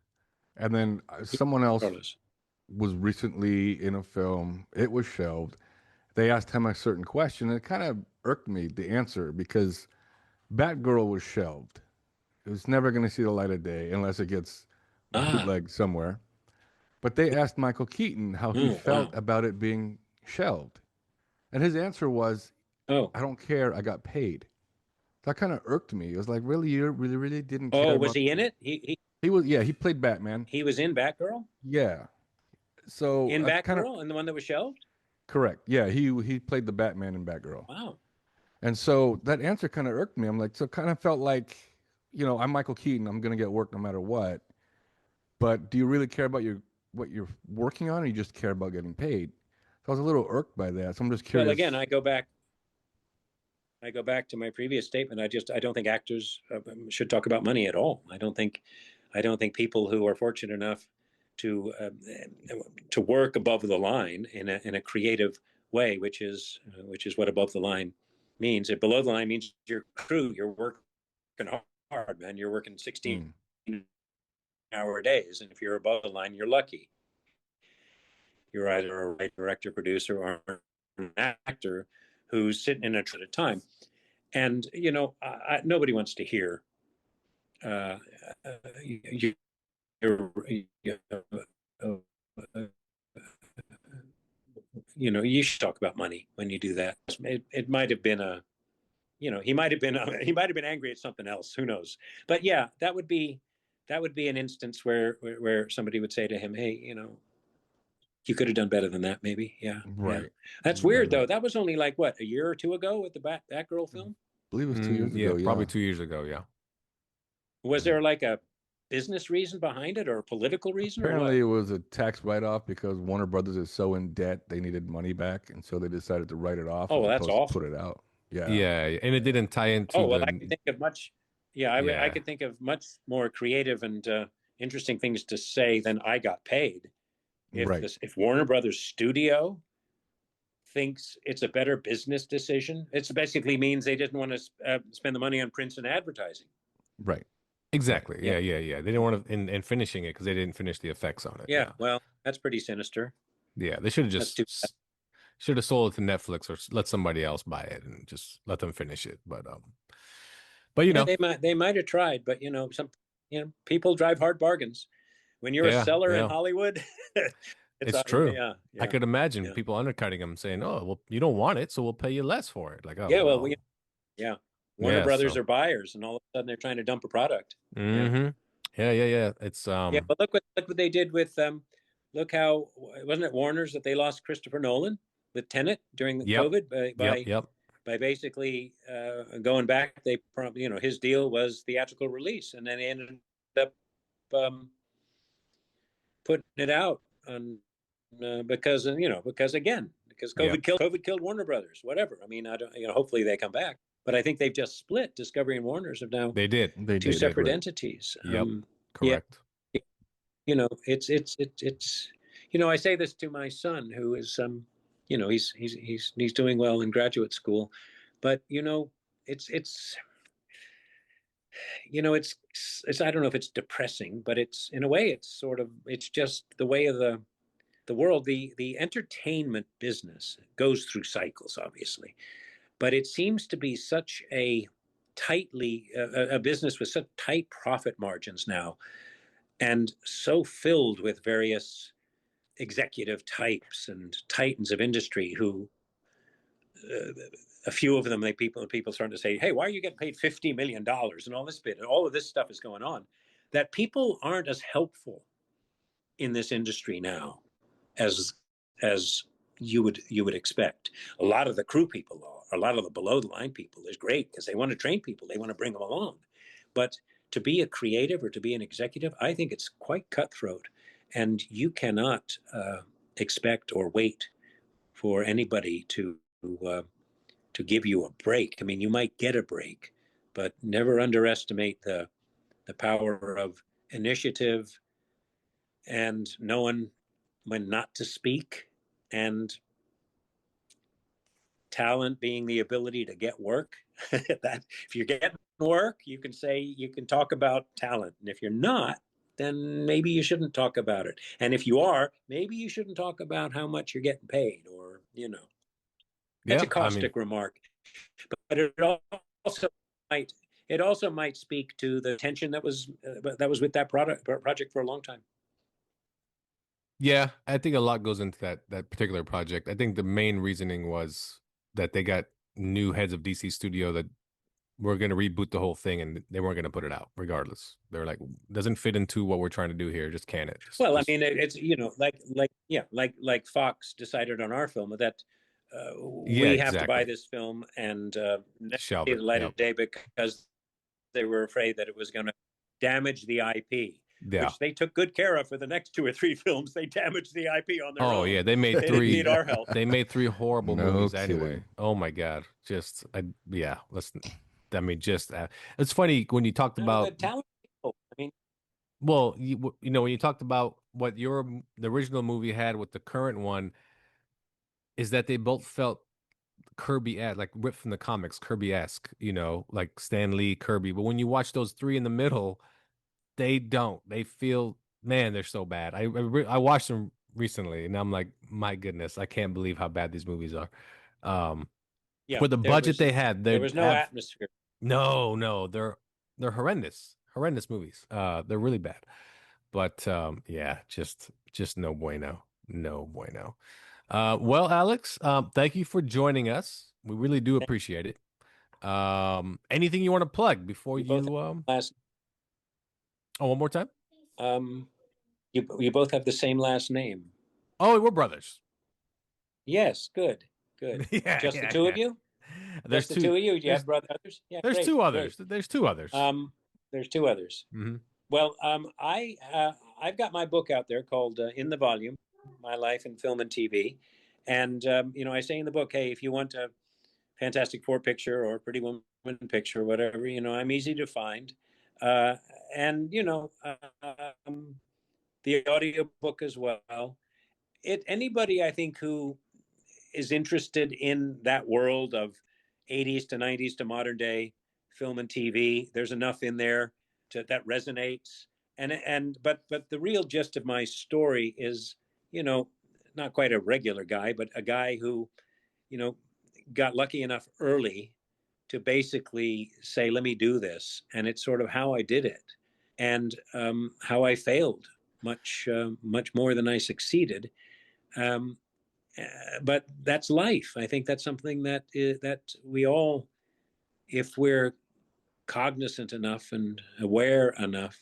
and then someone else Carlos was recently in a film, it was shelved. They asked him a certain question, and it kind of irked me, the answer, because Batgirl was shelved. It was never going to see the light of day unless it gets bootlegged somewhere. But they asked Michael Keaton how he felt about it being shelved. And his answer was, I don't care, I got paid. That kind of irked me. It was like, really, you really didn't care. Oh, was he in it? He was, yeah, he played Batman. He was in Batgirl? Yeah. So in Batgirl, and the one that was shelved? Correct. Yeah, he played the Batman in Batgirl. Wow. And so that answer kind of irked me. I'm like, so kind of felt like, I'm Michael Keaton. I'm going to get work no matter what. But do you really care about what you're working on, or you just care about getting paid? So I was a little irked by that. So I'm just curious. Well, again, I go back to my previous statement. I don't think actors should talk about money at all. I don't think people who are fortunate enough to work above the line in a creative way, which is what above the line means. If below the line means your crew, you're working hard, man. You're working 16-hour days, and if you're above the line, you're lucky. You're either a writer, director, producer, or an actor who's sitting in it at a time. And nobody wants to hear you should talk about money when you do that. It might have been he might have been angry at something else. Who knows? But yeah, that would be an instance where somebody would say to him, hey, you could have done better than that, maybe. Yeah. Right. Yeah. That's weird, though. That was only like, what, a year or 2 ago with the Batgirl film? I believe it was 2 years ago. Yeah, probably 2 years ago, yeah. Was there like a business reason behind it, or a political reason? Apparently it was a tax write-off because Warner Brothers is so in debt, they needed money back, and so they decided to write it off. Oh, well, that's awful. Put it out. Yeah. Yeah, and it didn't tie into I could think of much. Yeah, I could think of much more creative and interesting things to say than I got paid. If Warner Brothers Studio thinks it's a better business decision, it basically means they didn't want to spend the money on prints and advertising. Right. Exactly. Yeah. They didn't want to in finishing it because they didn't finish the effects on it. Yeah. Well, that's pretty sinister. Yeah, they should have just sold it to Netflix or let somebody else buy it and just let them finish it. But they might have tried, but some people drive hard bargains. When you're a seller in Hollywood, It's true. Yeah, I could imagine yeah. people undercutting them saying, "Oh, well, you don't want it, so we'll pay you less for it." Like, oh, Yeah, well, well, yeah. Warner yeah. Brothers So, are buyers, and all of a sudden they're trying to dump a product. Yeah, yeah, yeah. It's yeah. But look what they did with look how wasn't it Warner's that they lost Christopher Nolan with Tenet during the yep, COVID yep, yep. by basically going back. They probably his deal was theatrical release, and then they ended up putting it out on because again because Yep. COVID killed Warner Brothers. Whatever. I mean, I don't. Hopefully they come back, but I think they've just split. Discovery and Warner's have now They did. They two did, separate right. entities. Yep. Yeah, Correct. it's I say this to my son who is he's doing well in graduate school, but it's it's I don't know if it's depressing, but it's in a way it's just the way of the world. The entertainment business goes through cycles, obviously, but it seems to be such a tightly a business with such tight profit margins now, and so filled with various executive types and titans of industry who a few of them people starting to say, hey, why are you getting paid $50 million and all this bit and all of this stuff is going on, that people aren't as helpful in this industry now as you would expect. A lot of the crew people are, a lot of the below the line people is great because they want to train people, they want to bring them along, but to be a creative or to be an executive, I think it's quite cutthroat, and you cannot expect or wait for anybody to give you a break. I mean, you might get a break, but never underestimate the power of initiative and knowing when not to speak, and talent being the ability to get work. That if you're getting work, you can talk about talent, and if you're not, then maybe you shouldn't talk about it. And if you are, maybe you shouldn't talk about how much you're getting paid, or that's a Yeah. I mean, caustic remark, but also might it also might speak to the tension that was with that project for a long time. yeah, I think a lot goes into that particular project. I think the main reasoning was that they got new heads of DC studio that were going to reboot the whole thing, and they weren't going to put it out regardless. They're like, doesn't fit into what we're trying to do here. Just can it. Well, I mean, it's like Fox decided on our film that yeah, we have to buy exactly. this film and never Shelve see it. the light Yep. of day because they were afraid that it was going to damage the IP, Yeah. which they took good care of for the next 2 or 3 films. They damaged the IP on their Oh own. yeah, they made They three. didn't need our help. They made 3 horrible No movies kidding. anyway. Oh my god, yeah. Let's. I mean, just it's funny when you talked No, about. the talent people. I mean, Well, when you talked about what the original movie had with the current one, is that they both felt Kirby like ripped from the comics, Kirby-esque. Like Stan Lee, Kirby. But when you watch those three in the middle, they don't. They feel, man, they're so bad. I watched them recently, and I'm like, my goodness, I can't believe how bad these movies are. Um, yeah, for the budget they had, there they was no have atmosphere. no, they're horrendous movies. They're really bad. But yeah, just no bueno, no bueno. Well, Alex, thank you for joining us. We really do appreciate it. Anything you want to plug before We both you have last. Oh, one more time? You both have the same last name. Oh, we're brothers. Yes, good. Yeah, Just the yeah, two of yeah. you? There's Just the two. two of you? Do you There's have brothers? Yeah, there's great, two great. others. There's two others. There's two others. Mhm. Well, I've got my book out there called In the Volume: My Life in Film and TV, and I say in the book, hey, if you want a Fantastic Four picture or Pretty Woman picture, or whatever, I'm easy to find, and the audio book as well. Anybody I think who is interested in that world of 80s to 90s to modern day film and TV, there's enough in there that resonates. But the real gist of my story is, not quite a regular guy, but a guy who, got lucky enough early to basically say, let me do this. And it's sort of how I did it, and how I failed much more than I succeeded. Um, but that's life. I think that's something that we all, if we're cognizant enough and aware enough,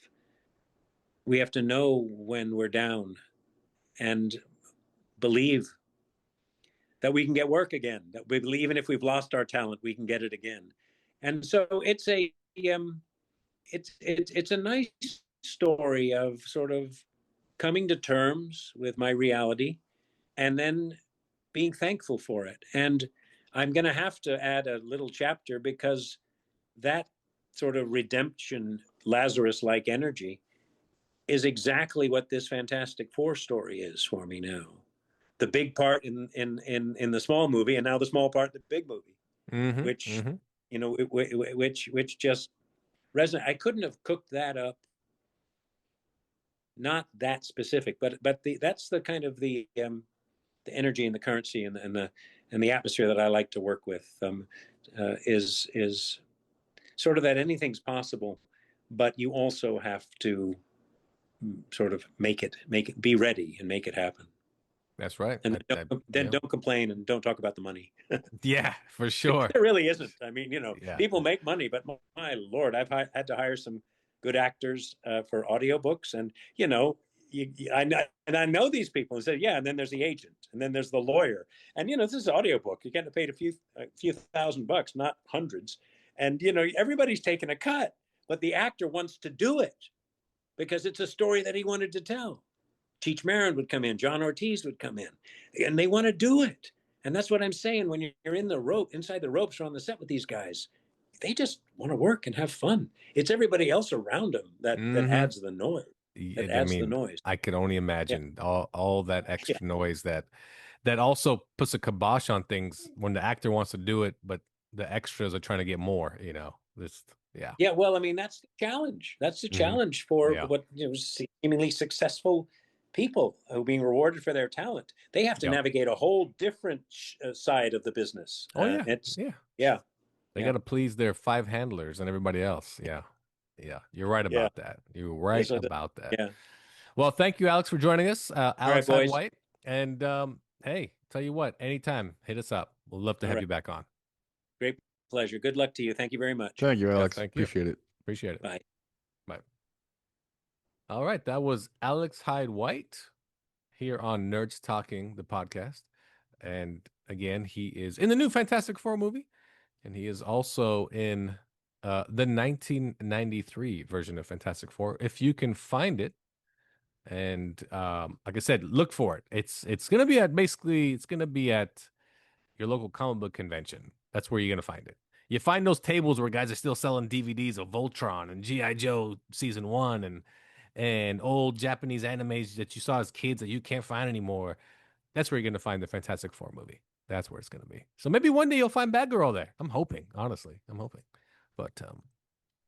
we have to know when we're down and believe that we can get work again. That we believe even if we've lost our talent, we can get it again. And so it's a nice story of sort of coming to terms with my reality and then being thankful for it. And I'm going to have to add a little chapter because that sort of redemption, Lazarus-like energy is exactly what this Fantastic Four story is for me now. The big part in the small movie, and now the small part in the big movie, which you know, which just resonate. I couldn't have cooked that up. Not that specific, but that's the kind of the energy and the currency and the atmosphere that I like to work with. Is sort of that anything's possible, but you also have to sort of make it be ready and make it happen. That's right. And then don't complain and don't talk about the money. Yeah, for sure. There really isn't. I mean, Yeah. people make money, but my Lord, I've had to hire some good actors for audiobooks, and I know these people and say, yeah, and then there's the agent, and then there's the lawyer, and this is an audiobook. You're getting paid a few $1,000, not hundreds, and everybody's taking a cut, but the actor wants to do it because it's a story that he wanted to tell. Cheech Marin would come in, John Ortiz would come in, and they want to do it. And that's what I'm saying. When you're inside the ropes or on the set with these guys, they just want to work and have fun. It's everybody else around them that adds the noise. The noise. I could only imagine all that extra noise that also puts a kibosh on things when the actor wants to do it, but the extras are trying to get more. Yeah. Well, I mean, that's the challenge. That's the challenge for what seemingly successful people who are being rewarded for their talent. They have to navigate a whole different side of the business. They got to please their 5 handlers and everybody else. Yeah. You're right about that. You're right about that. Yeah. Well, thank you, Alex, for joining us. Alex right, Hyde-White. And hey, tell you what, anytime, hit us up. We'll love to have you back on. Great pleasure. Good luck to you. Thank you very much. Thank you, Alex. Thank you. Appreciate it. Bye. All right, that was Alex Hyde-White here on Nerds Talking, the podcast. And again, he is in the new Fantastic Four movie, and he is also in the 1993 version of Fantastic Four, if you can find it. And like I said, look for it. It's going to be at your local comic book convention. That's where you're going to find it. You find those tables where guys are still selling DVDs of Voltron and G.I. Joe season 1 and old Japanese animes that you saw as kids that you can't find anymore. That's where you're going to find the Fantastic Four movie. That's where it's going to be. So maybe one day you'll find Batgirl there. I'm hoping, honestly. But,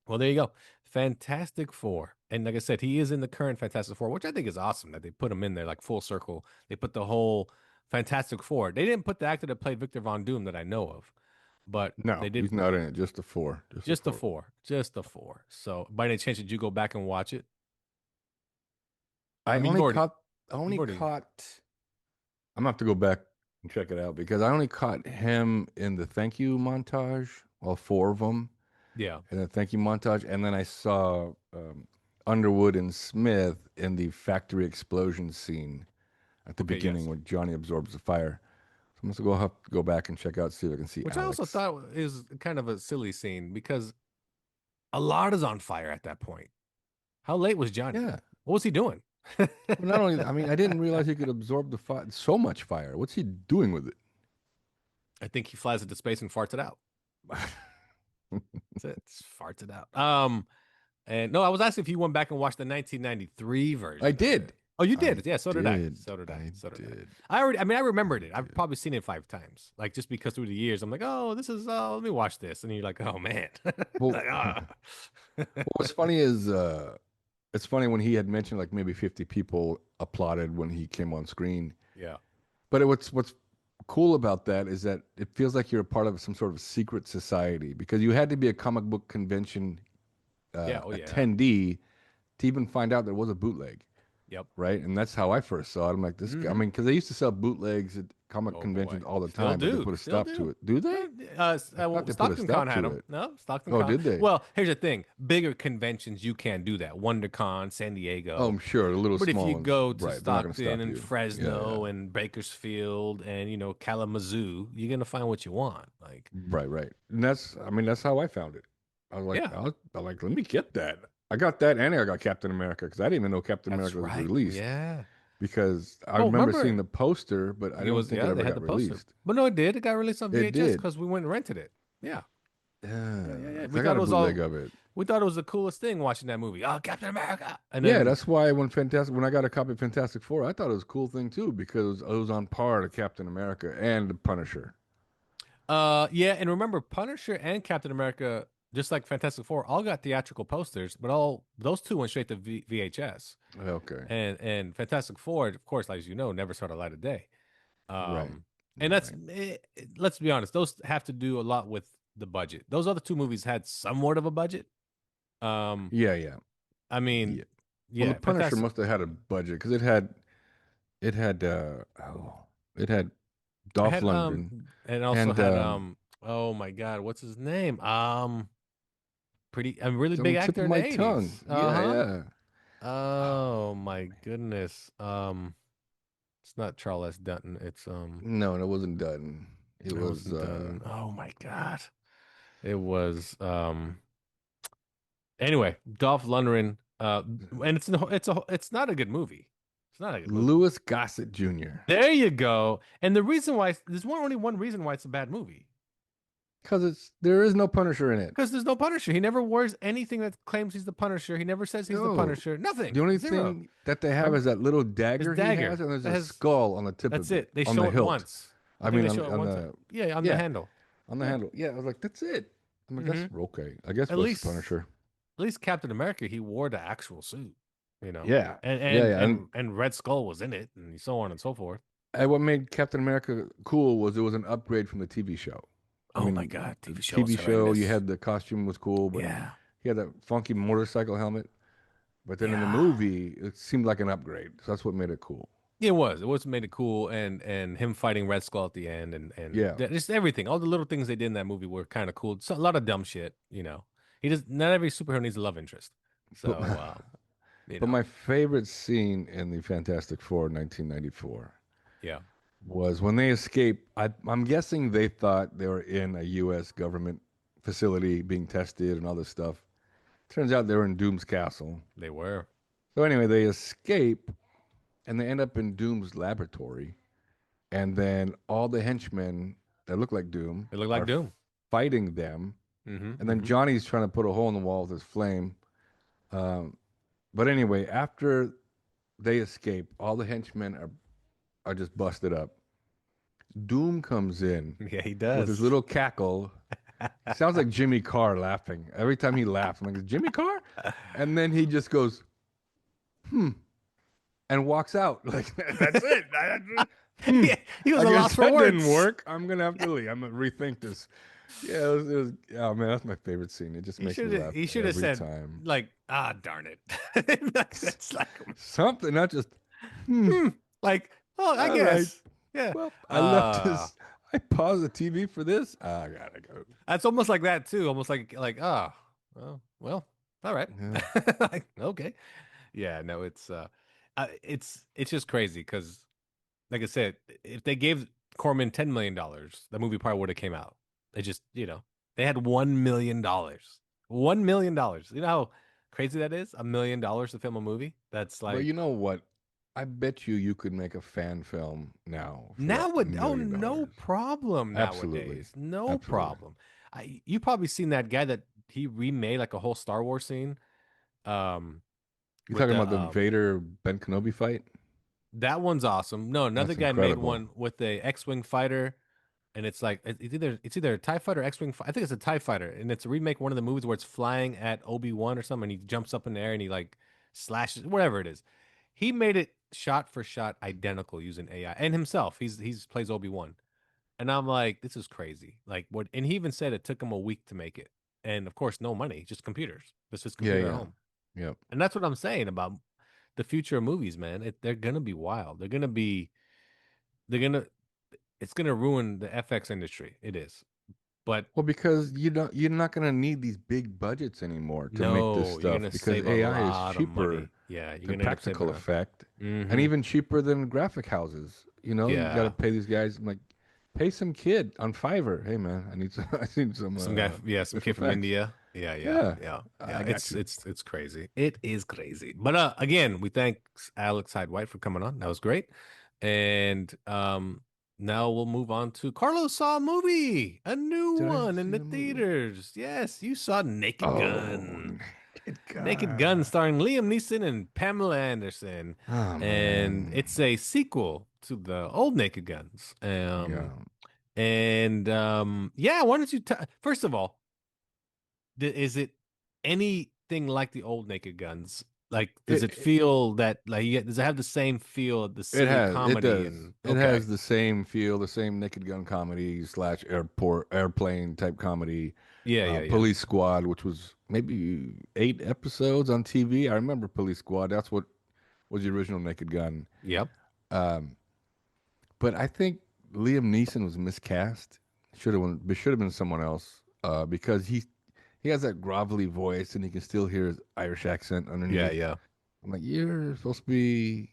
well, there you go. Fantastic Four. And like I said, he is in the current Fantastic Four, which I think is awesome that they put him in there like full circle. They put the whole Fantastic Four. They didn't put the actor that played Victor Von Doom that I know of. But no, they did. He's not in it. Just the 4. Just the four. So, by any chance, did you go back and watch it? I only caught. I'm gonna have to go back and check it out because I only caught him in the thank you montage, all 4 of them. Yeah. And the thank you montage, and then I saw Underwood and Smith in the factory explosion scene at the beginning when Johnny absorbs the fire. So I'm gonna have to go back and check out, see if I can see. Which Alex. I also thought is kind of a silly scene because a lot is on fire at that point. How late was Johnny? Yeah. What was he doing? Well, not only, I mean, I didn't realize he could absorb the fire, so much fire. What's he doing with it? I think he flies into space and farts it out. That's it. Farts it out. And no, I was asking if you went back and watched the 1993 version. I did. Oh, you did? Yeah, so did I. I remembered it. I've probably seen it 5 times. Like, just because through the years, I'm like, oh, this is, let me watch this. And you're like, oh, man. Well, like, what's funny is, it's funny when he had mentioned like maybe 50 people applauded when he came on screen. Yeah. But what's cool about that is that it feels like you're a part of some sort of secret society because you had to be a comic book convention attendee to even find out there was a bootleg. Yep. right? And that's how I first saw it. I'm like, this guy. I mean, because they used to sell bootlegs at comic Oh conventions boy. all the Still time, but they do. put a Still stop to do. it. Do they? Well, Thought they put a Stockton Con stop had to them. it. No, Stockton Oh, Con. did they? Well, here's the thing: bigger conventions you can do that. WonderCon, San Oh, Diego. I'm sure the little But if small you ones, go to right? They're not going to Stockton stop and you. Yeah, Fresno yeah. and Bakersfield and Kalamazoo, you're gonna find what you want. Like, Right, right. And that's, I mean, that's how I found it. I was like, yeah, I was like, let me get that. I got that, and I got Captain America because I didn't even know Captain that's America was right. released. Yeah. Because I Oh, remember seeing remember the poster, but I it don't was think it they ever had got the poster, released. but no, it did. It got released on It VHS did. because we went and rented it. Yeah. Yeah. 'Cause We I thought got it a was bootleg all. of it. We thought it was the coolest thing watching that movie. Oh, Captain America! And Yeah, then that's why when I got a copy of Fantastic Four, I thought it was a cool thing too because it was on par to Captain America and the Punisher. Yeah, and remember, Punisher and Captain America, just like Fantastic Four, all got theatrical posters, but all those two went straight to VHS. Okay, And Fantastic Four, of course, as you know, never saw the light of day. right, And that's right. let's be honest, those have to do a lot with the budget. Those other two movies had somewhat of a budget. Um, Yeah, yeah, I mean, yeah. Well, the yeah, Punisher Fantastic. must have had a budget because it had it had I Dolph had Lundgren and also and had oh my God, what's his name? Pretty a really it's on big the tip actor of in the my tongue. 80s. Yeah, Uh-huh. yeah. Oh my goodness. It's not Charles S. Dutton. It's No, it wasn't done. It it was wasn't done. Oh my God. It was anyway, Dolph Lundgren. And it's not a good movie. It's not a good movie. Louis Gossett Jr. There you go. And the reason why only one reason why it's a bad movie. Because there is no Punisher in it. Because there's no Punisher. He never wears anything that claims he's the Punisher. He never says he's the No. Punisher. Nothing. The only Zero. thing that they have Remember? is that little His dagger he has, dagger. and there's That a has skull on the tip That's of it, it. They on show the it hilt. once. I I think mean, they show it on one time. the Yeah, on the handle. on the Yeah. handle. Yeah, I was like, that's it. I'm like, that's Mhm. okay. I guess At what's the least Punisher? At least Captain America, he wore the actual suit, Yeah, and yeah, yeah. Red Skull was in it, and so on and so forth. And what made Captain America cool was it was an upgrade from the TV show. I Oh my mean, God, the TV show was TV show, you horrendous. had the costume was cool, but Yeah, he had that funky motorcycle helmet. But then in the yeah. movie, it seemed like an upgrade. So that's what made it cool. It was. It was made it cool, and him fighting Red Skull at the end, Yeah. just everything. All the little things they did in that movie were kind of cool. So, a lot of dumb shit. He does. Not every superhero needs a love interest. So, But you but know, my favorite scene in the Fantastic Four 1994 yeah. was when they escape. I'm guessing they thought they were in a U.S. government facility being tested and all this stuff. Turns out they were in Doom's castle. They were. So anyway, they escape and they end up in Doom's laboratory. And then all the henchmen that look like Doom They look like are Doom. fighting them. And then Johnny's trying to put a hole in the wall with his flame. But anyway, after they escape, all the henchmen are just busted up. Doom comes in Yeah, he with his does. little cackle. It sounds like Jimmy Carr laughing. Every time he laughs, I'm like, Jimmy Carr? And then he just goes, and walks out. Like, that's it. He was I a guess loss for that words. didn't work. I'm going to have to leave. I'm going to rethink this. Yeah, oh man, that's my favorite scene. It just makes me laugh He should have every said time. like, darn it. That's like, Something, not just, like, oh, I all guess. right. Yeah. Well, I left this. I paused the TV for this. I gotta go. That's almost like that too. Almost like, well, all right. Yeah. Like, okay. Yeah, no, it's just crazy because, like I said, if they gave Corman $10 million, the movie probably would have came out. They just, they had $1 million. $1 million. You know how crazy that is? $1 million to film a movie. That's But like you know what? I bet you could make a fan film now for now $1 million. no problem Absolutely. nowadays. No Absolutely. problem. You probably seen that guy that he remade like a whole Star Wars scene. You With talking about the Vader Ben Kenobi fight? That one's awesome. No, another That's guy made incredible. one with a X-wing fighter, and it's like it's either a TIE fighter or X-wing. I think it's a TIE fighter, and it's a remake of one of the movies where it's flying at Obi-Wan or something, and he jumps up in the air and he like slashes whatever it is. He made it shot for shot identical using AI and himself. He's plays Obi-Wan, and I'm like, this is crazy. Like what? And he even said it took him a week to make it, and of course, no money, just computers. This is Yeah, computer at yeah. home. Yep. And that's what I'm saying about the future of movies, man. They're gonna be wild. They're gonna. It's gonna ruin the FX industry. It is. But Well, because you're not gonna need these big budgets anymore to make this no, you're stuff gonna because save a AI is lot of cheaper money. Yeah, you're than gonna end up practical saving a. effect, and Mm-hmm. even cheaper than graphic houses. You got to Yeah. pay these guys. I'm like, pay some kid on Fiverr. Hey man, I need some. I need some Some guy, yeah, some special kid from effects. India. Yeah, yeah, Yeah, yeah, yeah. I got you. It's crazy. It is crazy. But again, we thank Alex Hyde-White for coming on. That was great. And now we'll move on to Carlos saw a movie, a new Did I one in see the the movie? theaters. Yes, you saw Naked Oh, Gun. Naked Naked Gun Gun. starring Liam Neeson and Pamela Anderson. Oh And man. it's a sequel to the old Naked Guns. Yeah. And yeah, why don't you first of all, is it anything like the old Naked Guns? Like, does it It feel that does it have the same feel, the silly it comedy does. and It okay. has the same feel, the same Naked Gun comedy slash airplane type comedy. Yeah, yeah, yeah. Police Squad, which was maybe 8 episodes on TV. I remember Police Squad. That's what was the original Naked Gun. Yep. Um, but I think Liam Neeson was miscast. Should have been someone else. Because he has that grovelly voice and he can still hear his Irish accent underneath. Yeah, yeah. I'm like, you're supposed to be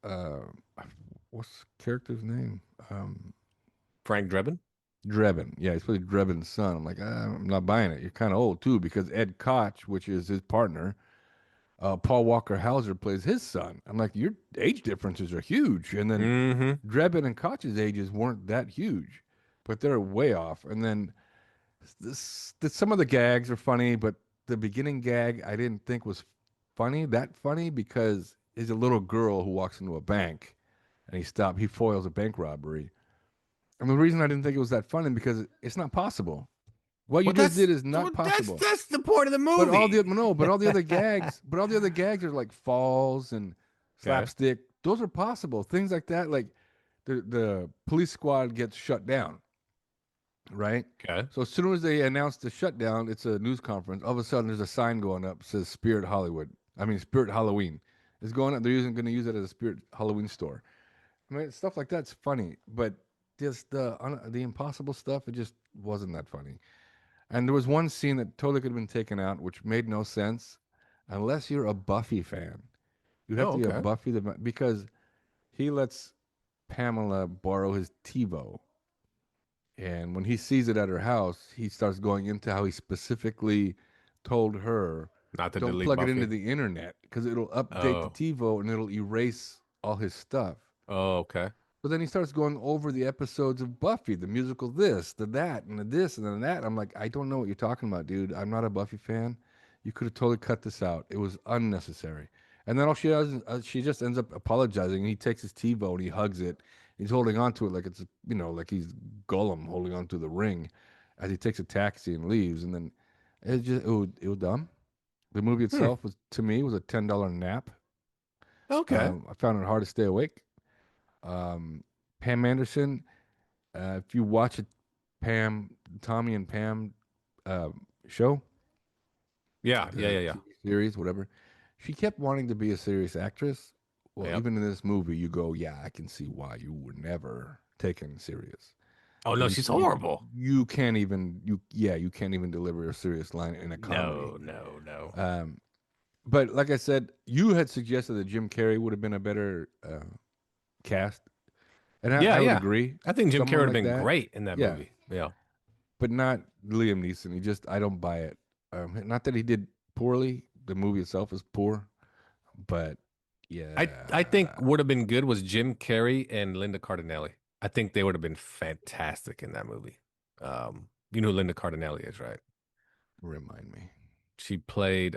uh, what's the character's name? Frank Drebin? Drebin. Yeah, he's supposed to be Drebin's son. I'm like, I'm not buying it. You're kind of old too, because Ed Koch, which is his partner, Paul Walker Hauser plays his son. I'm like, your age differences are huge. And then Mm-hmm. Drebin and Koch's ages weren't that huge, but they're way off. And then some of the gags are funny, but the beginning gag I didn't think was that funny, because there's a little girl who walks into a bank and he foils a bank robbery. And the reason I didn't think it was that funny because it's not possible. What you just did is not possible. That's the point of the movie. But all the other gags are like falls and slapstick. Those are possible. Things like that, like the police squad gets shut down, right? Okay. So as soon as they announce the shutdown, it's a news conference. All of a sudden, there's a sign going up that says Spirit Halloween. It's going up. They're going to use it as a Spirit Halloween store. I mean, stuff like that's funny, but just the impossible stuff, it just wasn't that funny. And there was one scene that totally could have been taken out, which made no sense, unless you're a Buffy fan. You'd have to be a Buffy because he lets Pamela borrow his TiVo, and when he sees it at her house, he starts going into how he specifically told her Not to don't delete plug Buffy. it into the internet because it'll update the TiVo and it'll erase all his stuff. Oh, okay. But then he starts going over the episodes of Buffy, the musical this, the that, and the this, and then that. I'm like, I don't know what you're talking about, dude. I'm not a Buffy fan. You could have totally cut this out. It was unnecessary. And then all she does is she just ends up apologizing. And he takes his TiVo and he hugs it. He's holding on to it like it's, like he's Gollum holding on to the ring as he takes a taxi and leaves. And then it was dumb. The movie itself to me, was a $10 nap. Okay. I found it hard to stay awake. Pam Anderson, if you watch a Tommy and Pam show, Yeah. TV series, whatever, she kept wanting to be a serious actress. Well, even in this movie, you go, yeah, I can see why you were never taken serious. Oh no, she's horrible. You can't even deliver a serious line in a comedy. No. But like I said, you had suggested that Jim Carrey would have been a better cast. And I would agree. I think Jim Carrey would have been that. great in that movie. Yeah. But not Liam Neeson. I don't buy it. Not that he did poorly. The movie itself is poor. But yeah. I think would have been good was Jim Carrey and Linda Cardinelli. I think they would have been fantastic in that movie. You know who Linda Cardinelli is, right? Remind me. She played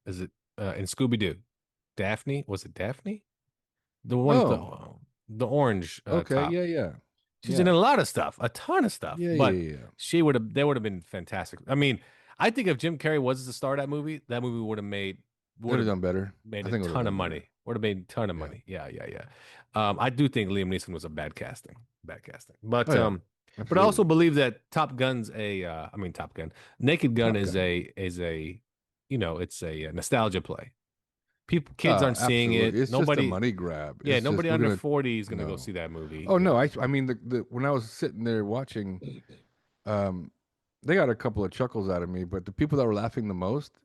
is it in Scooby-Doo? Daphne? Was it Daphne? The one with the orange okay, top. yeah. She's in a lot of stuff, a ton of stuff. Yeah, but yeah. they would have been fantastic. I mean, I think if Jim Carrey was the star of that movie would have done better. Made a ton of money. Would have made a ton of money. Yeah. I do think Liam Neeson was a bad casting. But but I also believe that Top Gun, Naked Gun is a it's a nostalgia play. kids aren't seeing Absolutely. it. It's just a Nobody, money grab. yeah, It's just nobody we're under gonna 40 is gonna go no. see that movie. Oh no, I mean the when I was sitting there watching, um, they got a couple of chuckles out of me, but the people that were laughing the most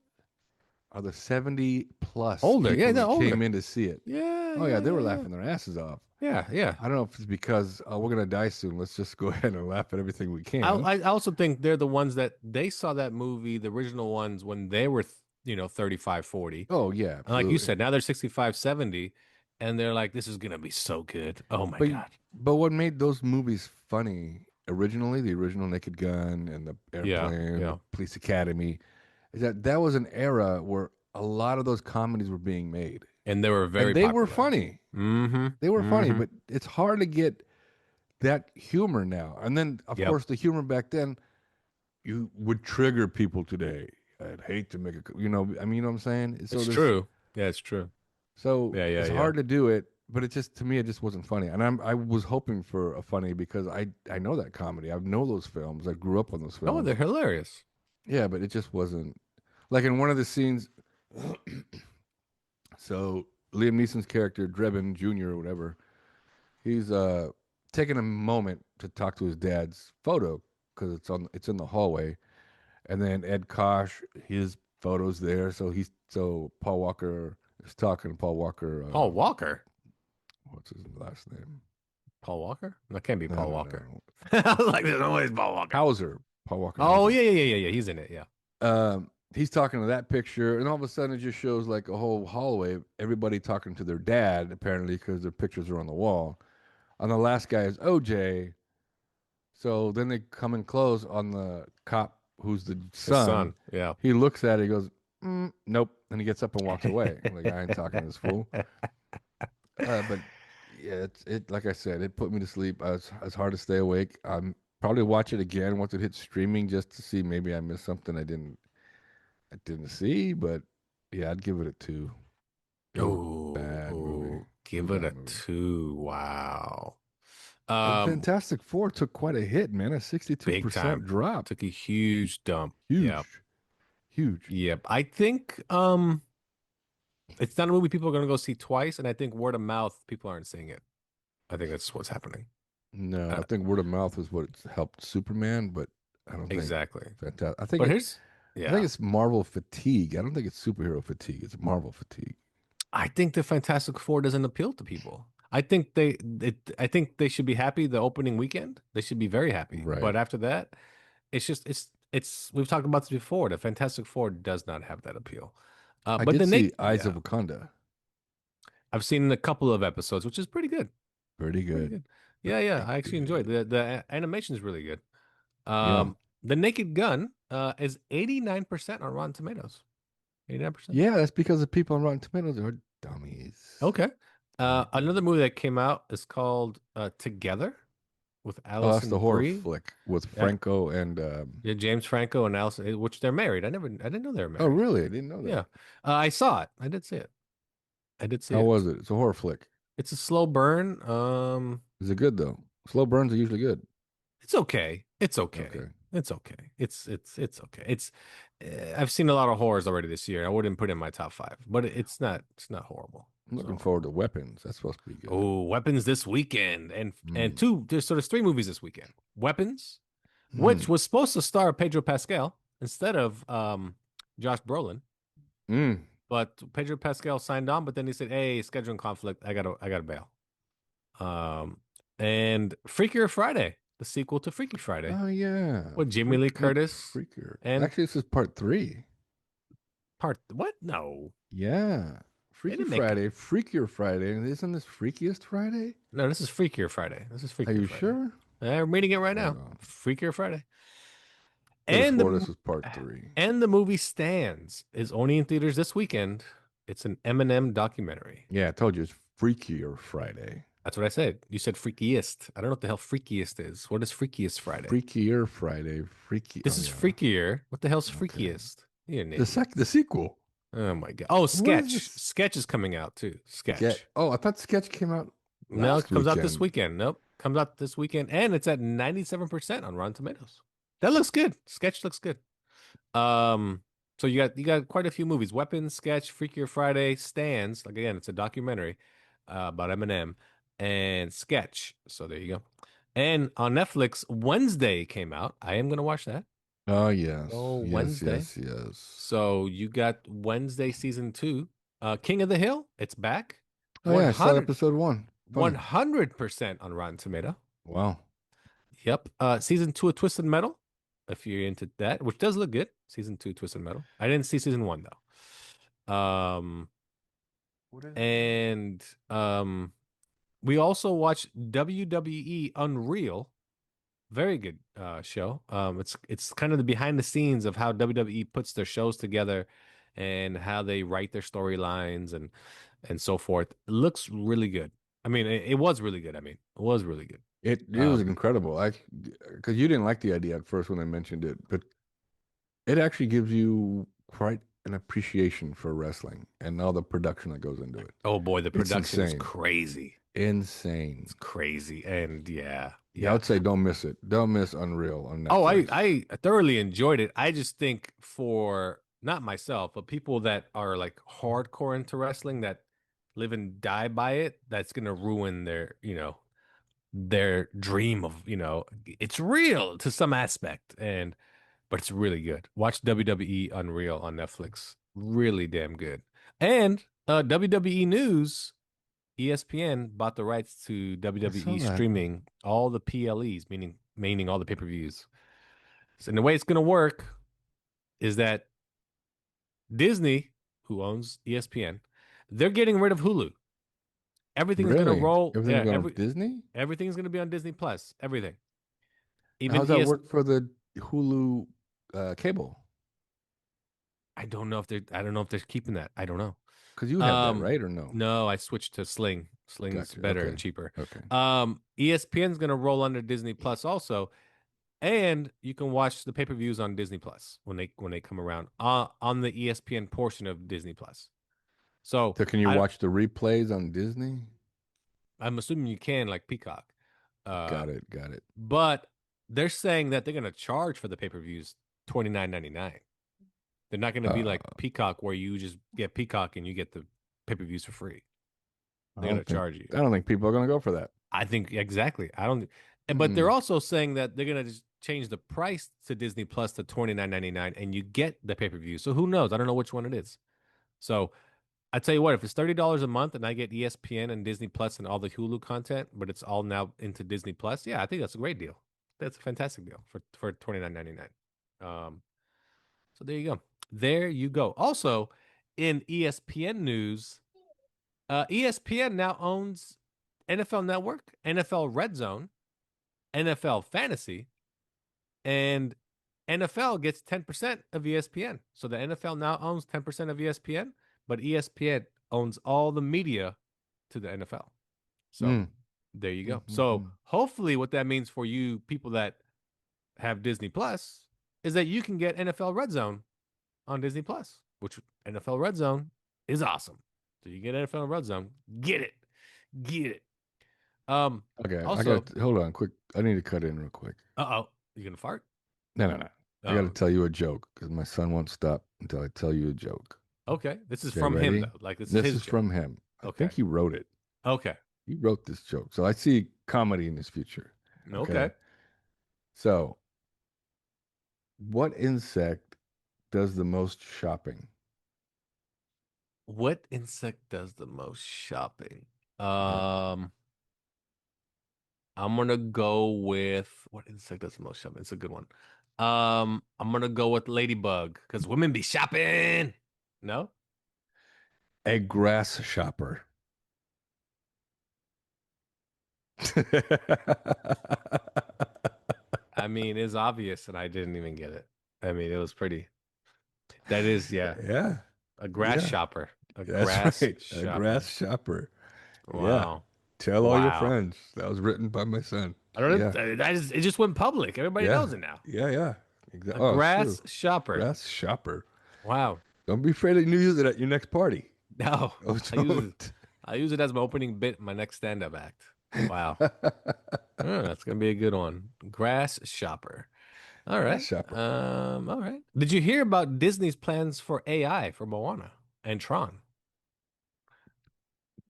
are the 70 plus Older, yeah, people they're that older. came in to see it. Yeah, Oh yeah, they were laughing their asses off. Yeah. I don't know if it's because we're gonna die soon. Let's just go ahead and laugh at everything we can. I also think they're the ones that they saw that movie, the original ones, when they were 35, 40. Oh yeah, And like you absolutely. said, now they're 65, 70, and they're like, this is gonna be so good. Oh my But god. but what made those movies funny originally, the original Naked Gun and the Airplane, yeah. the Police Academy, is that was an era where a lot of those comedies were being made, And they were very and they were popular. funny. Mm-hmm. They were funny, but it's hard to get that humor now. And then, of Yep. course, the humor back then, you would trigger people today. I'd hate to make a, I mean, you know what I'm saying? So It's there's- true. Yeah, it's true. So Yeah, it's yeah. hard to do it, but it just to me it just wasn't funny. And I was hoping for a funny because I know that comedy. I know those films. I grew up on those films. Oh, they're hilarious. Yeah, but it just wasn't like in one of the scenes. So Liam Neeson's character Drebin Jr. or whatever, he's taking a moment to talk to his dad's photo because it's in the hallway, and then Ed Koch, his photo's there. So Paul Walker is talking to Paul Walker. Paul Walker. What's his last name? Paul Walker? That can't be No, Paul no, Walker. no. I was like, there's always Paul Walker. Hauser. Paul Walker. Oh, Hauser. yeah. He's in it. Yeah. He's talking to that picture, and all of a sudden it just shows like a whole hallway, everybody talking to their dad, apparently, because their pictures are on the wall. And the last guy is OJ. So then they come in close on the cop who's the His son. son. Yeah. He looks at it, he goes, nope. And he gets up and walks away. I'm like, I ain't talking to this fool. But yeah, it like I said, it put me to sleep. It's hard to stay awake. I'm probably watch it again once it hits streaming just to see maybe I missed something I didn't see. But yeah, I'd give it a 2. Bad movie. Give it a 2. Wow. Fantastic Four took quite a hit, man. A 62% drop. Took a huge dump. Huge. Yep. Huge. Yep. I think it's not a movie people are going to go see twice, and I think word of mouth people aren't seeing it. I think that's what's happening. No, I think word of mouth is what helped Superman, but I don't think Exactly. fantastic. I think But I think it's Marvel fatigue. I don't think it's superhero fatigue. It's Marvel fatigue. I think the Fantastic Four doesn't appeal to people. I think they should be happy the opening weekend. They should be very happy. Right. But after that, it's we've talked about this before. The Fantastic Four does not have that appeal. I But did the see Eyes of Wakanda. I've seen a couple of episodes, which is pretty good. Pretty Pretty good. good. Yeah. I actually enjoyed it. The animation is really good. Yeah. The Naked Gun is 89% on Rotten Tomatoes. 89%. Yeah, that's because the people on Rotten Tomatoes are dummies. Okay. Another movie that came out is called Together with Oh, Allison that's the horror Brie. flick with Yeah. Franco and Yeah, James Franco and Allison, which they're married. I didn't know they were married. oh really? I didn't know that. Yeah. I saw it. I did see it. How was it? It's a horror flick. It's a slow burn. Is it good though? Slow burns are usually good. It's okay. It's okay. Okay. It's okay. It's okay. It's I've seen a lot of horrors already this year. I wouldn't put it in my top 5, but it's not horrible. I'm looking So- forward to Weapons. That's supposed to be good. Oh, Weapons this weekend, and Mm. there's 3 movies this weekend. Weapons, which was supposed to star Pedro Pascal instead of Josh Brolin, Mm. but Pedro Pascal signed on, but then he said, "Hey, scheduling conflict. I gotta bail." And Freakier Friday, the sequel to Freaky Friday, Oh yeah. with Jamie Lee Curtis. Freaker. and- Actually, this is part 3. What? No, Yeah. Freaky didn't make- Friday, Freakier Friday, and isn't this Freakiest Friday? no. This is Freakier Friday. This is Freakier Are you Friday. sure? I'm reading it right now. Oh. Freakier Friday. Could've And swore the, this was part 3. and the movie Stands is only in theaters this weekend. It's an Eminem documentary. Yeah, I told you it's Freakier Friday. That's what I said. You said freakiest. I don't know what the hell freakiest is. What is freakiest Friday? Freakier Friday. Freaky. This oh, is yeah. freakier. What the hell's Okay. freakiest? You're an The idiot. the sequel. Oh my god. Oh, is Sketch. this? Sketch is coming out too. Sketch. Oh, I thought Sketch came out. No, it last comes out this weekend. weekend. Nope. Comes out this weekend. And it's at 97% on Rotten Tomatoes. That looks good. Sketch looks good. So you got quite a few movies: Weapons, Sketch, Freakier Friday, Stands. Like again, it's a documentary about Eminem and Sketch. So there you go. And on Netflix, Wednesday came out. I am gonna watch that. Oh yes, Oh, yes, Wednesday. yes, yes. So you got Wednesday season 2. King of the Hill, it's back. Oh yeah, I saw 100 episode 1. Funny. 100% on Rotten Tomato. Wow. Yep. Season 2 of Twisted Metal, if you're into that, which does look good. Season 2 Twisted Metal. I didn't see season 1 though. And we also watched WWE Unreal. Very good show. It's kind of the behind the scenes of how WWE puts their shows together and how they write their storylines and so forth. It looks really good. I mean, it was really good. I mean, it was really good. It was incredible. Because you didn't like the idea at first when I mentioned it, but it actually gives you quite an appreciation for wrestling and all the production that goes into it. Oh boy, the It's production is insane. crazy. Insane. It's crazy. And Yeah, I would say don't miss it. Don't miss Unreal on Netflix. Oh, I thoroughly enjoyed it. I just think for not myself, but people that are like hardcore into wrestling that live and die by it, that's gonna ruin their, their dream of, it's real to some aspect. But it's really good. Watch WWE Unreal on Netflix. Really damn good. And WWE News, ESPN bought the rights to WWE that. streaming all the PLEs, meaning all the pay-per-views. So, and the way it's gonna work is that Disney, who owns ESPN, they're getting rid of Hulu. Everything's gonna Really? roll. Everything's going to Disney? Everything's gonna be on Disney Plus. Everything. Even How does that work for the Hulu cable? I don't know if they're keeping that. I don't know. Because you have that, right, or no? No, I switched to Sling. Sling's Gotcha. better Okay. and cheaper. Okay. ESPN's gonna roll under Disney Plus also, and you can watch the pay-per-views on Disney Plus when they come around on the ESPN portion of Disney Plus. So can you watch the replays on Disney? I'm assuming you can, like Peacock. Got it. But they're saying that they're gonna charge for the pay-per-views $29.99. They're not gonna be like Peacock where you just get Peacock and you get the pay-per-views for free. They're gonna charge you. I don't think people are gonna go for that. I think exactly. I don't. But they're also saying that they're gonna just change the price to Disney Plus to $29.99, and you get the pay-per-view. So who knows? I don't know which one it is. So I tell you what, if it's $30 a month and I get ESPN and Disney Plus and all the Hulu content, but it's all now into Disney Plus, yeah, I think that's a great deal. That's a fantastic deal for $29.99. So there you go. There you go. Also, in ESPN news, ESPN now owns NFL Network, NFL Red Zone, NFL Fantasy, and NFL gets 10% of ESPN. So the NFL now owns 10% of ESPN, but ESPN owns all the media to the NFL. So there you go. So hopefully what that means for you people that have Disney Plus is that you can get NFL Red Zone on Disney Plus, which NFL Red Zone is awesome. So you get NFL Red Zone, get it. Okay, also, hold on, quick. I need to cut in real quick. You gonna fart? No. I got to tell you a joke because my son won't stop until I tell you a joke. Okay, this is Okay, from ready? him though. Like this is joke. from him. I think he wrote it. Okay. He wrote this joke, so I see comedy in his future. Okay. So, what insect does the most shopping? What insect does the most shopping? I'm gonna go with what insect does the most shopping? It's a good one. I'm gonna go with ladybug because women be shopping. No? A grass shopper. I mean, it's obvious, and I didn't even get it. I mean, it was pretty. That is, yeah. A grass shopper. That's right. A grass shopper. Wow. Yeah. Tell all your friends. That was written by my son. I don't know. It just went public. Everybody knows it now. Yeah. Exactly. A grass shopper. Grass shopper. Wow. Don't be afraid to use it at your next party. No. I use it as my opening bit in my next stand-up act. Wow. That's going to be a good one. Grass shopper. All right. Shopper. All right. Did you hear about Disney's plans for AI for Moana and Tron?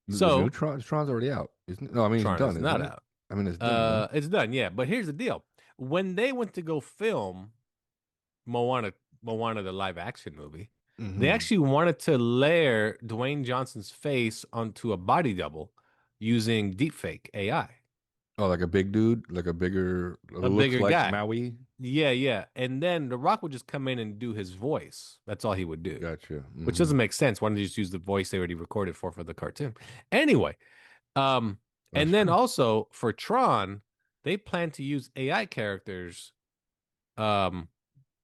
The new So Tron's already out, isn't it? No, I mean it's Tron done, is not isn't it? out. I mean it's done, right? It's done, yeah. But here's the deal: when they went to go film Moana, the live action movie, they Mm-hmm. actually wanted to layer Dwayne Johnson's face onto a body double using deepfake AI, Oh, like a big dude, like a bigger, a looks bigger like guy. Maui. Yeah, yeah. And then The Rock would just come in and do his voice. That's all he would do, Gotcha. which Mm-hmm. doesn't make sense. Why don't you just use the voice they already recorded for the cartoon? Anyway, That's and then true. also for Tron, they plan to use AI characters um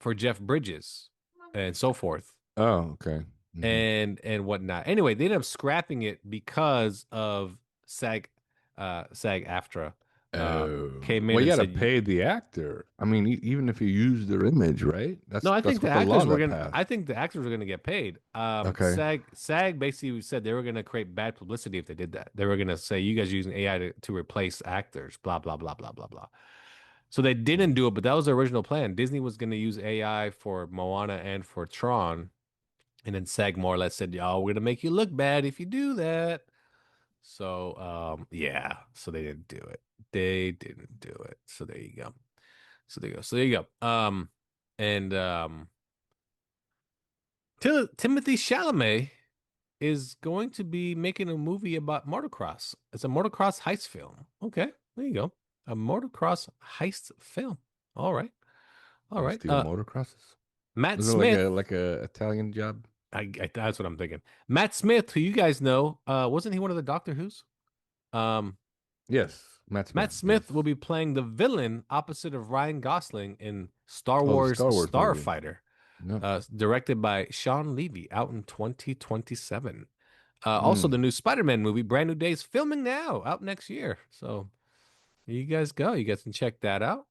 for Jeff Bridges and so forth Oh, okay. Mm-hmm. and whatnot. Anyway, they ended up scrapping it because of SAG-AFTRA Oh, came in well, you and got to said pay the actor. I mean, even if you use their image, right? no, I That's think the what the actors law were that gonna. passed. I think the actors were gonna get paid. Okay. SAG basically said they were gonna create bad publicity if they did that. They were gonna say you guys using AI to replace actors. Blah blah blah blah blah blah. So they didn't do it, but that was the original plan. Disney was gonna use AI for Moana and for Tron, and then SAG more or less said, "Y'all, we're gonna make you look bad if you do that." So yeah. So they didn't do it. They didn't do it. So there you go. So there you go. So there you go. And Timothy Chalamet is going to be making a movie about motocross. It's a motocross heist film. Okay, there you go. A motocross heist film. All right. All Gonna right. steal motocrosses. Matt Isn't it Smith. like a Italian job? That's what I'm thinking. Matt Smith, who you guys know, wasn't he one of the Doctor Who's? Um, Yes, Matt Matt Smith. Smith Yes. will be playing the villain opposite of Ryan Gosling in Star Oh, the Wars Star Wars movie. Starfighter, Yep. directed by Sean Levy, out in 2027. Also, the Mm. new Spider-Man movie, Brand New Days, filming now, out next year. So you guys go. You guys can check that out.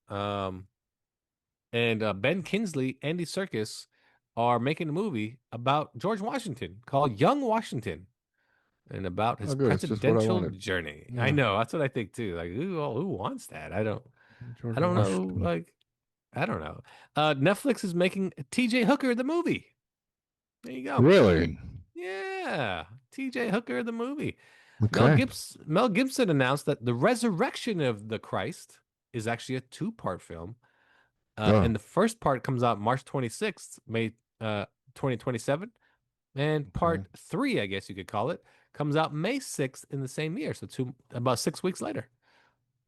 And Ben Kingsley, Andy Serkis are making a movie about George Washington called Young Washington and about his Oh, good. It's just what I presidential wanted. journey. I Yeah. know. That's what I think too. Like, who wants that? I George don't know. Washington. Like, I don't know. Netflix is making TJ Hooker the movie. There you go. Really? Yeah. TJ Hooker the movie. Okay. Mel Gibson announced that the resurrection of the Christ is actually a two-part film. Oh, And the first part comes out March 26th, May 2027. And okay. part 3, I guess you could call it, comes out May 6th in the same year. So about 6 weeks later.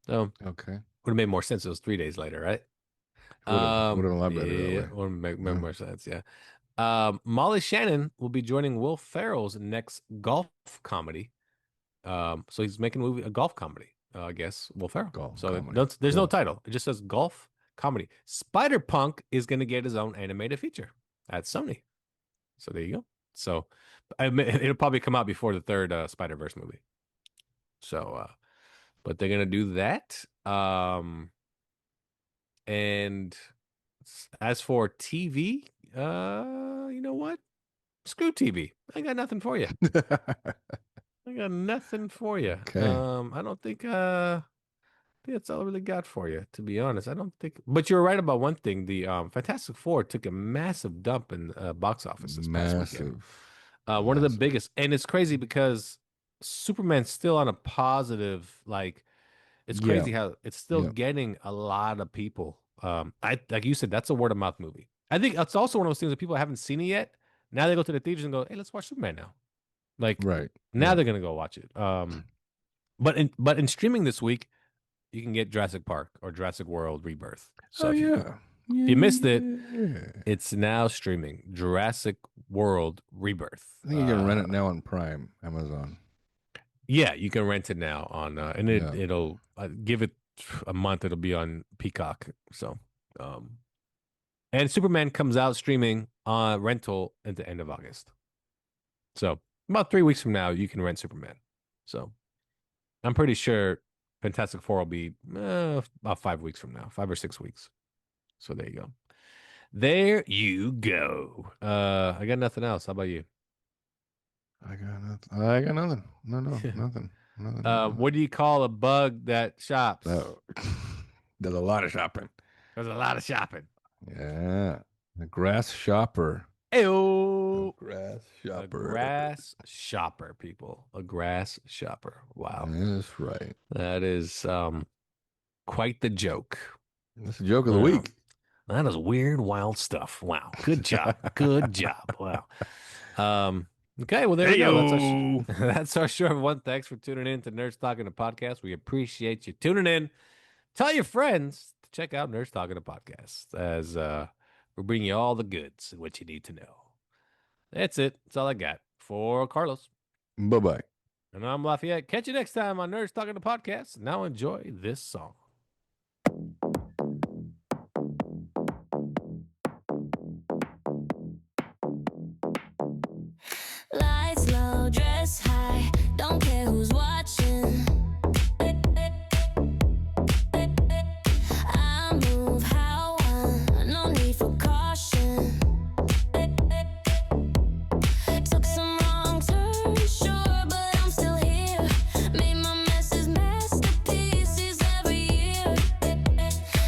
So Okay. would have made more sense. It was 3 days later, right? Would have been a lot better that Yeah, way. would make Yeah. more sense. Yeah. Molly Shannon will be joining Will Ferrell's next golf comedy. So he's making a golf comedy, I guess, Will Ferrell. Golf So comedy. there's no Cool. title. It just says golf comedy. Spider-Punk is going to get his own animated feature at Sony. So there you go. So it'll probably come out before the third Spider-Verse movie. So, but they're going to do that. And as for TV, you know what? Screw TV. I got nothing for you. I got nothing for you. Okay. I don't think that's all I really got for you, to be honest. I don't think, but you're right about one thing. The Fantastic Four took a massive dump in box office this past weekend. One of the Massive. biggest, and it's crazy because Superman's still on a positive. Like, it's Yeah. crazy how it's still Yeah. getting a lot of people. I like you said, that's a word of mouth movie. I think it's also one of those things that people haven't seen it yet. Now they go to the theaters and go, "Hey, let's watch Superman now." Like, Right. now Yeah. they're gonna go watch it. But in streaming this week, you can get Jurassic Park or Jurassic World Rebirth. So Oh, if yeah. if you missed it, Yeah. it's now streaming. Jurassic World Rebirth. I think you can rent it now on Prime, Amazon. Yeah, you can rent it now on, and Yeah. it'll give it a month. It'll be on Peacock. So, and Superman comes out streaming on rental at the end of August. So about 3 weeks from now, you can rent Superman. So I'm pretty sure Fantastic Four will be about 5 weeks from now, 5 or 6 weeks. So there you go. There you go. I got nothing else. How about you? I got nothing. I got nothing. No, nothing. Nothing. What do you call a bug that shops? No. There's a lot of shopping. There's a lot of shopping. Yeah. A grass shopper. Ayo. Grass A shopper. grass shopper, people. A grass shopper. Wow. That's right. That is quite the joke. That's the joke of the Wow. week. That is weird, wild stuff. Wow. Good job. Good job. Wow. Okay, well, there we go. That's our show, everyone. Thanks for tuning in to Nerds Talking the Podcast. We appreciate you tuning in. Tell your friends to check out Nerds Talking the Podcast, as we're bringing you all the goods and what you need to know. That's it. That's all I got for Carlos. Bye-bye. And I'm Lafayette. Catch you next time on Nerds Talking the Podcast. Now enjoy this song. Lights low, dress high, don't care who's watching. I move how I, no need for caution. Took some wrong turns, sure, but I'm still here. Made my messes masterpieces every year.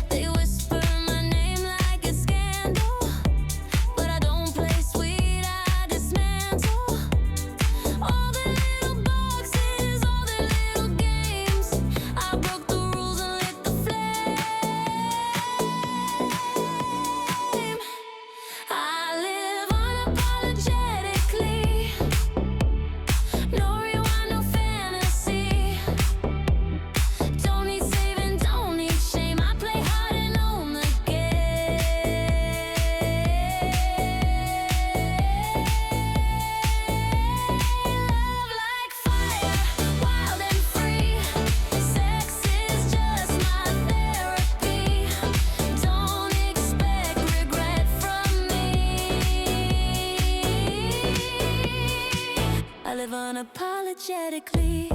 They whisper my name like a scandal, but I don't play sweet, I dismantle. All the little boxes, all the little games. I broke the rules and lit the flame. I live unapologetically. No rewind, no fantasy. Don't need saving, don't need shame. I play hard and own the game. Love like fire, wild and free. Sex is just my therapy. Don't expect regret from me. I live unapologetically.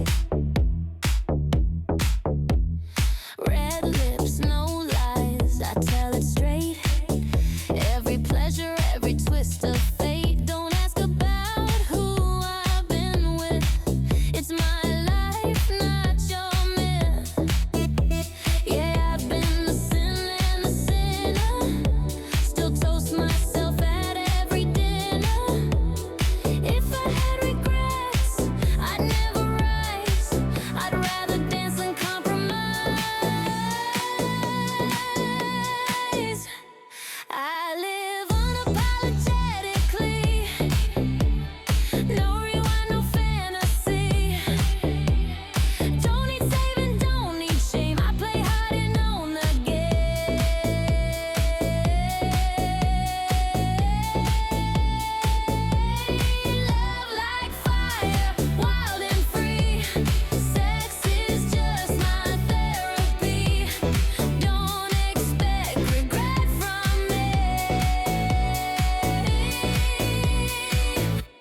Red lips, no lies, I tell it straight. Every pleasure, every twist of fate. Don't ask about who I've been with. It's my life, not your myth. Yeah, I've been the sin and the sinner. Still toast myself at every dinner. If I had regrets, I'd never rise. I'd rather dance than compromise. I live unapologetically. No rewind, no fantasy. Don't need saving, don't need shame. I play hard and own the game. Love like fire, wild and free. Sex is just my therapy. Don't expect regret from me.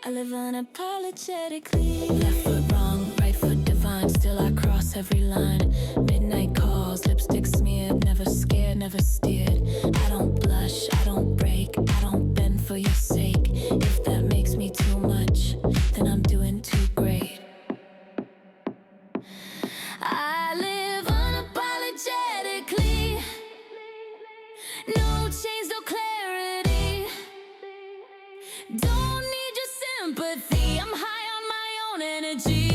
I live unapologetically. Left foot wrong, right foot divine. Still I cross every line. Midnight calls, lipstick smeared. Never scared, never steered. I don't blush, I don't break, I don't bend for your sake. If that makes me too much, then I'm doing too great. I live unapologetically. No change, no clarity. Don't need your sympathy. I'm high on my own energy.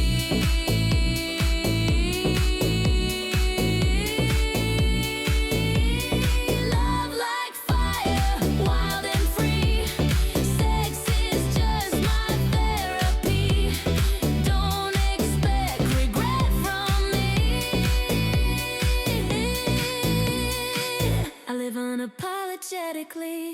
Love like fire, wild and free. Sex is just my therapy. Don't expect regret from me. I live unapologetically.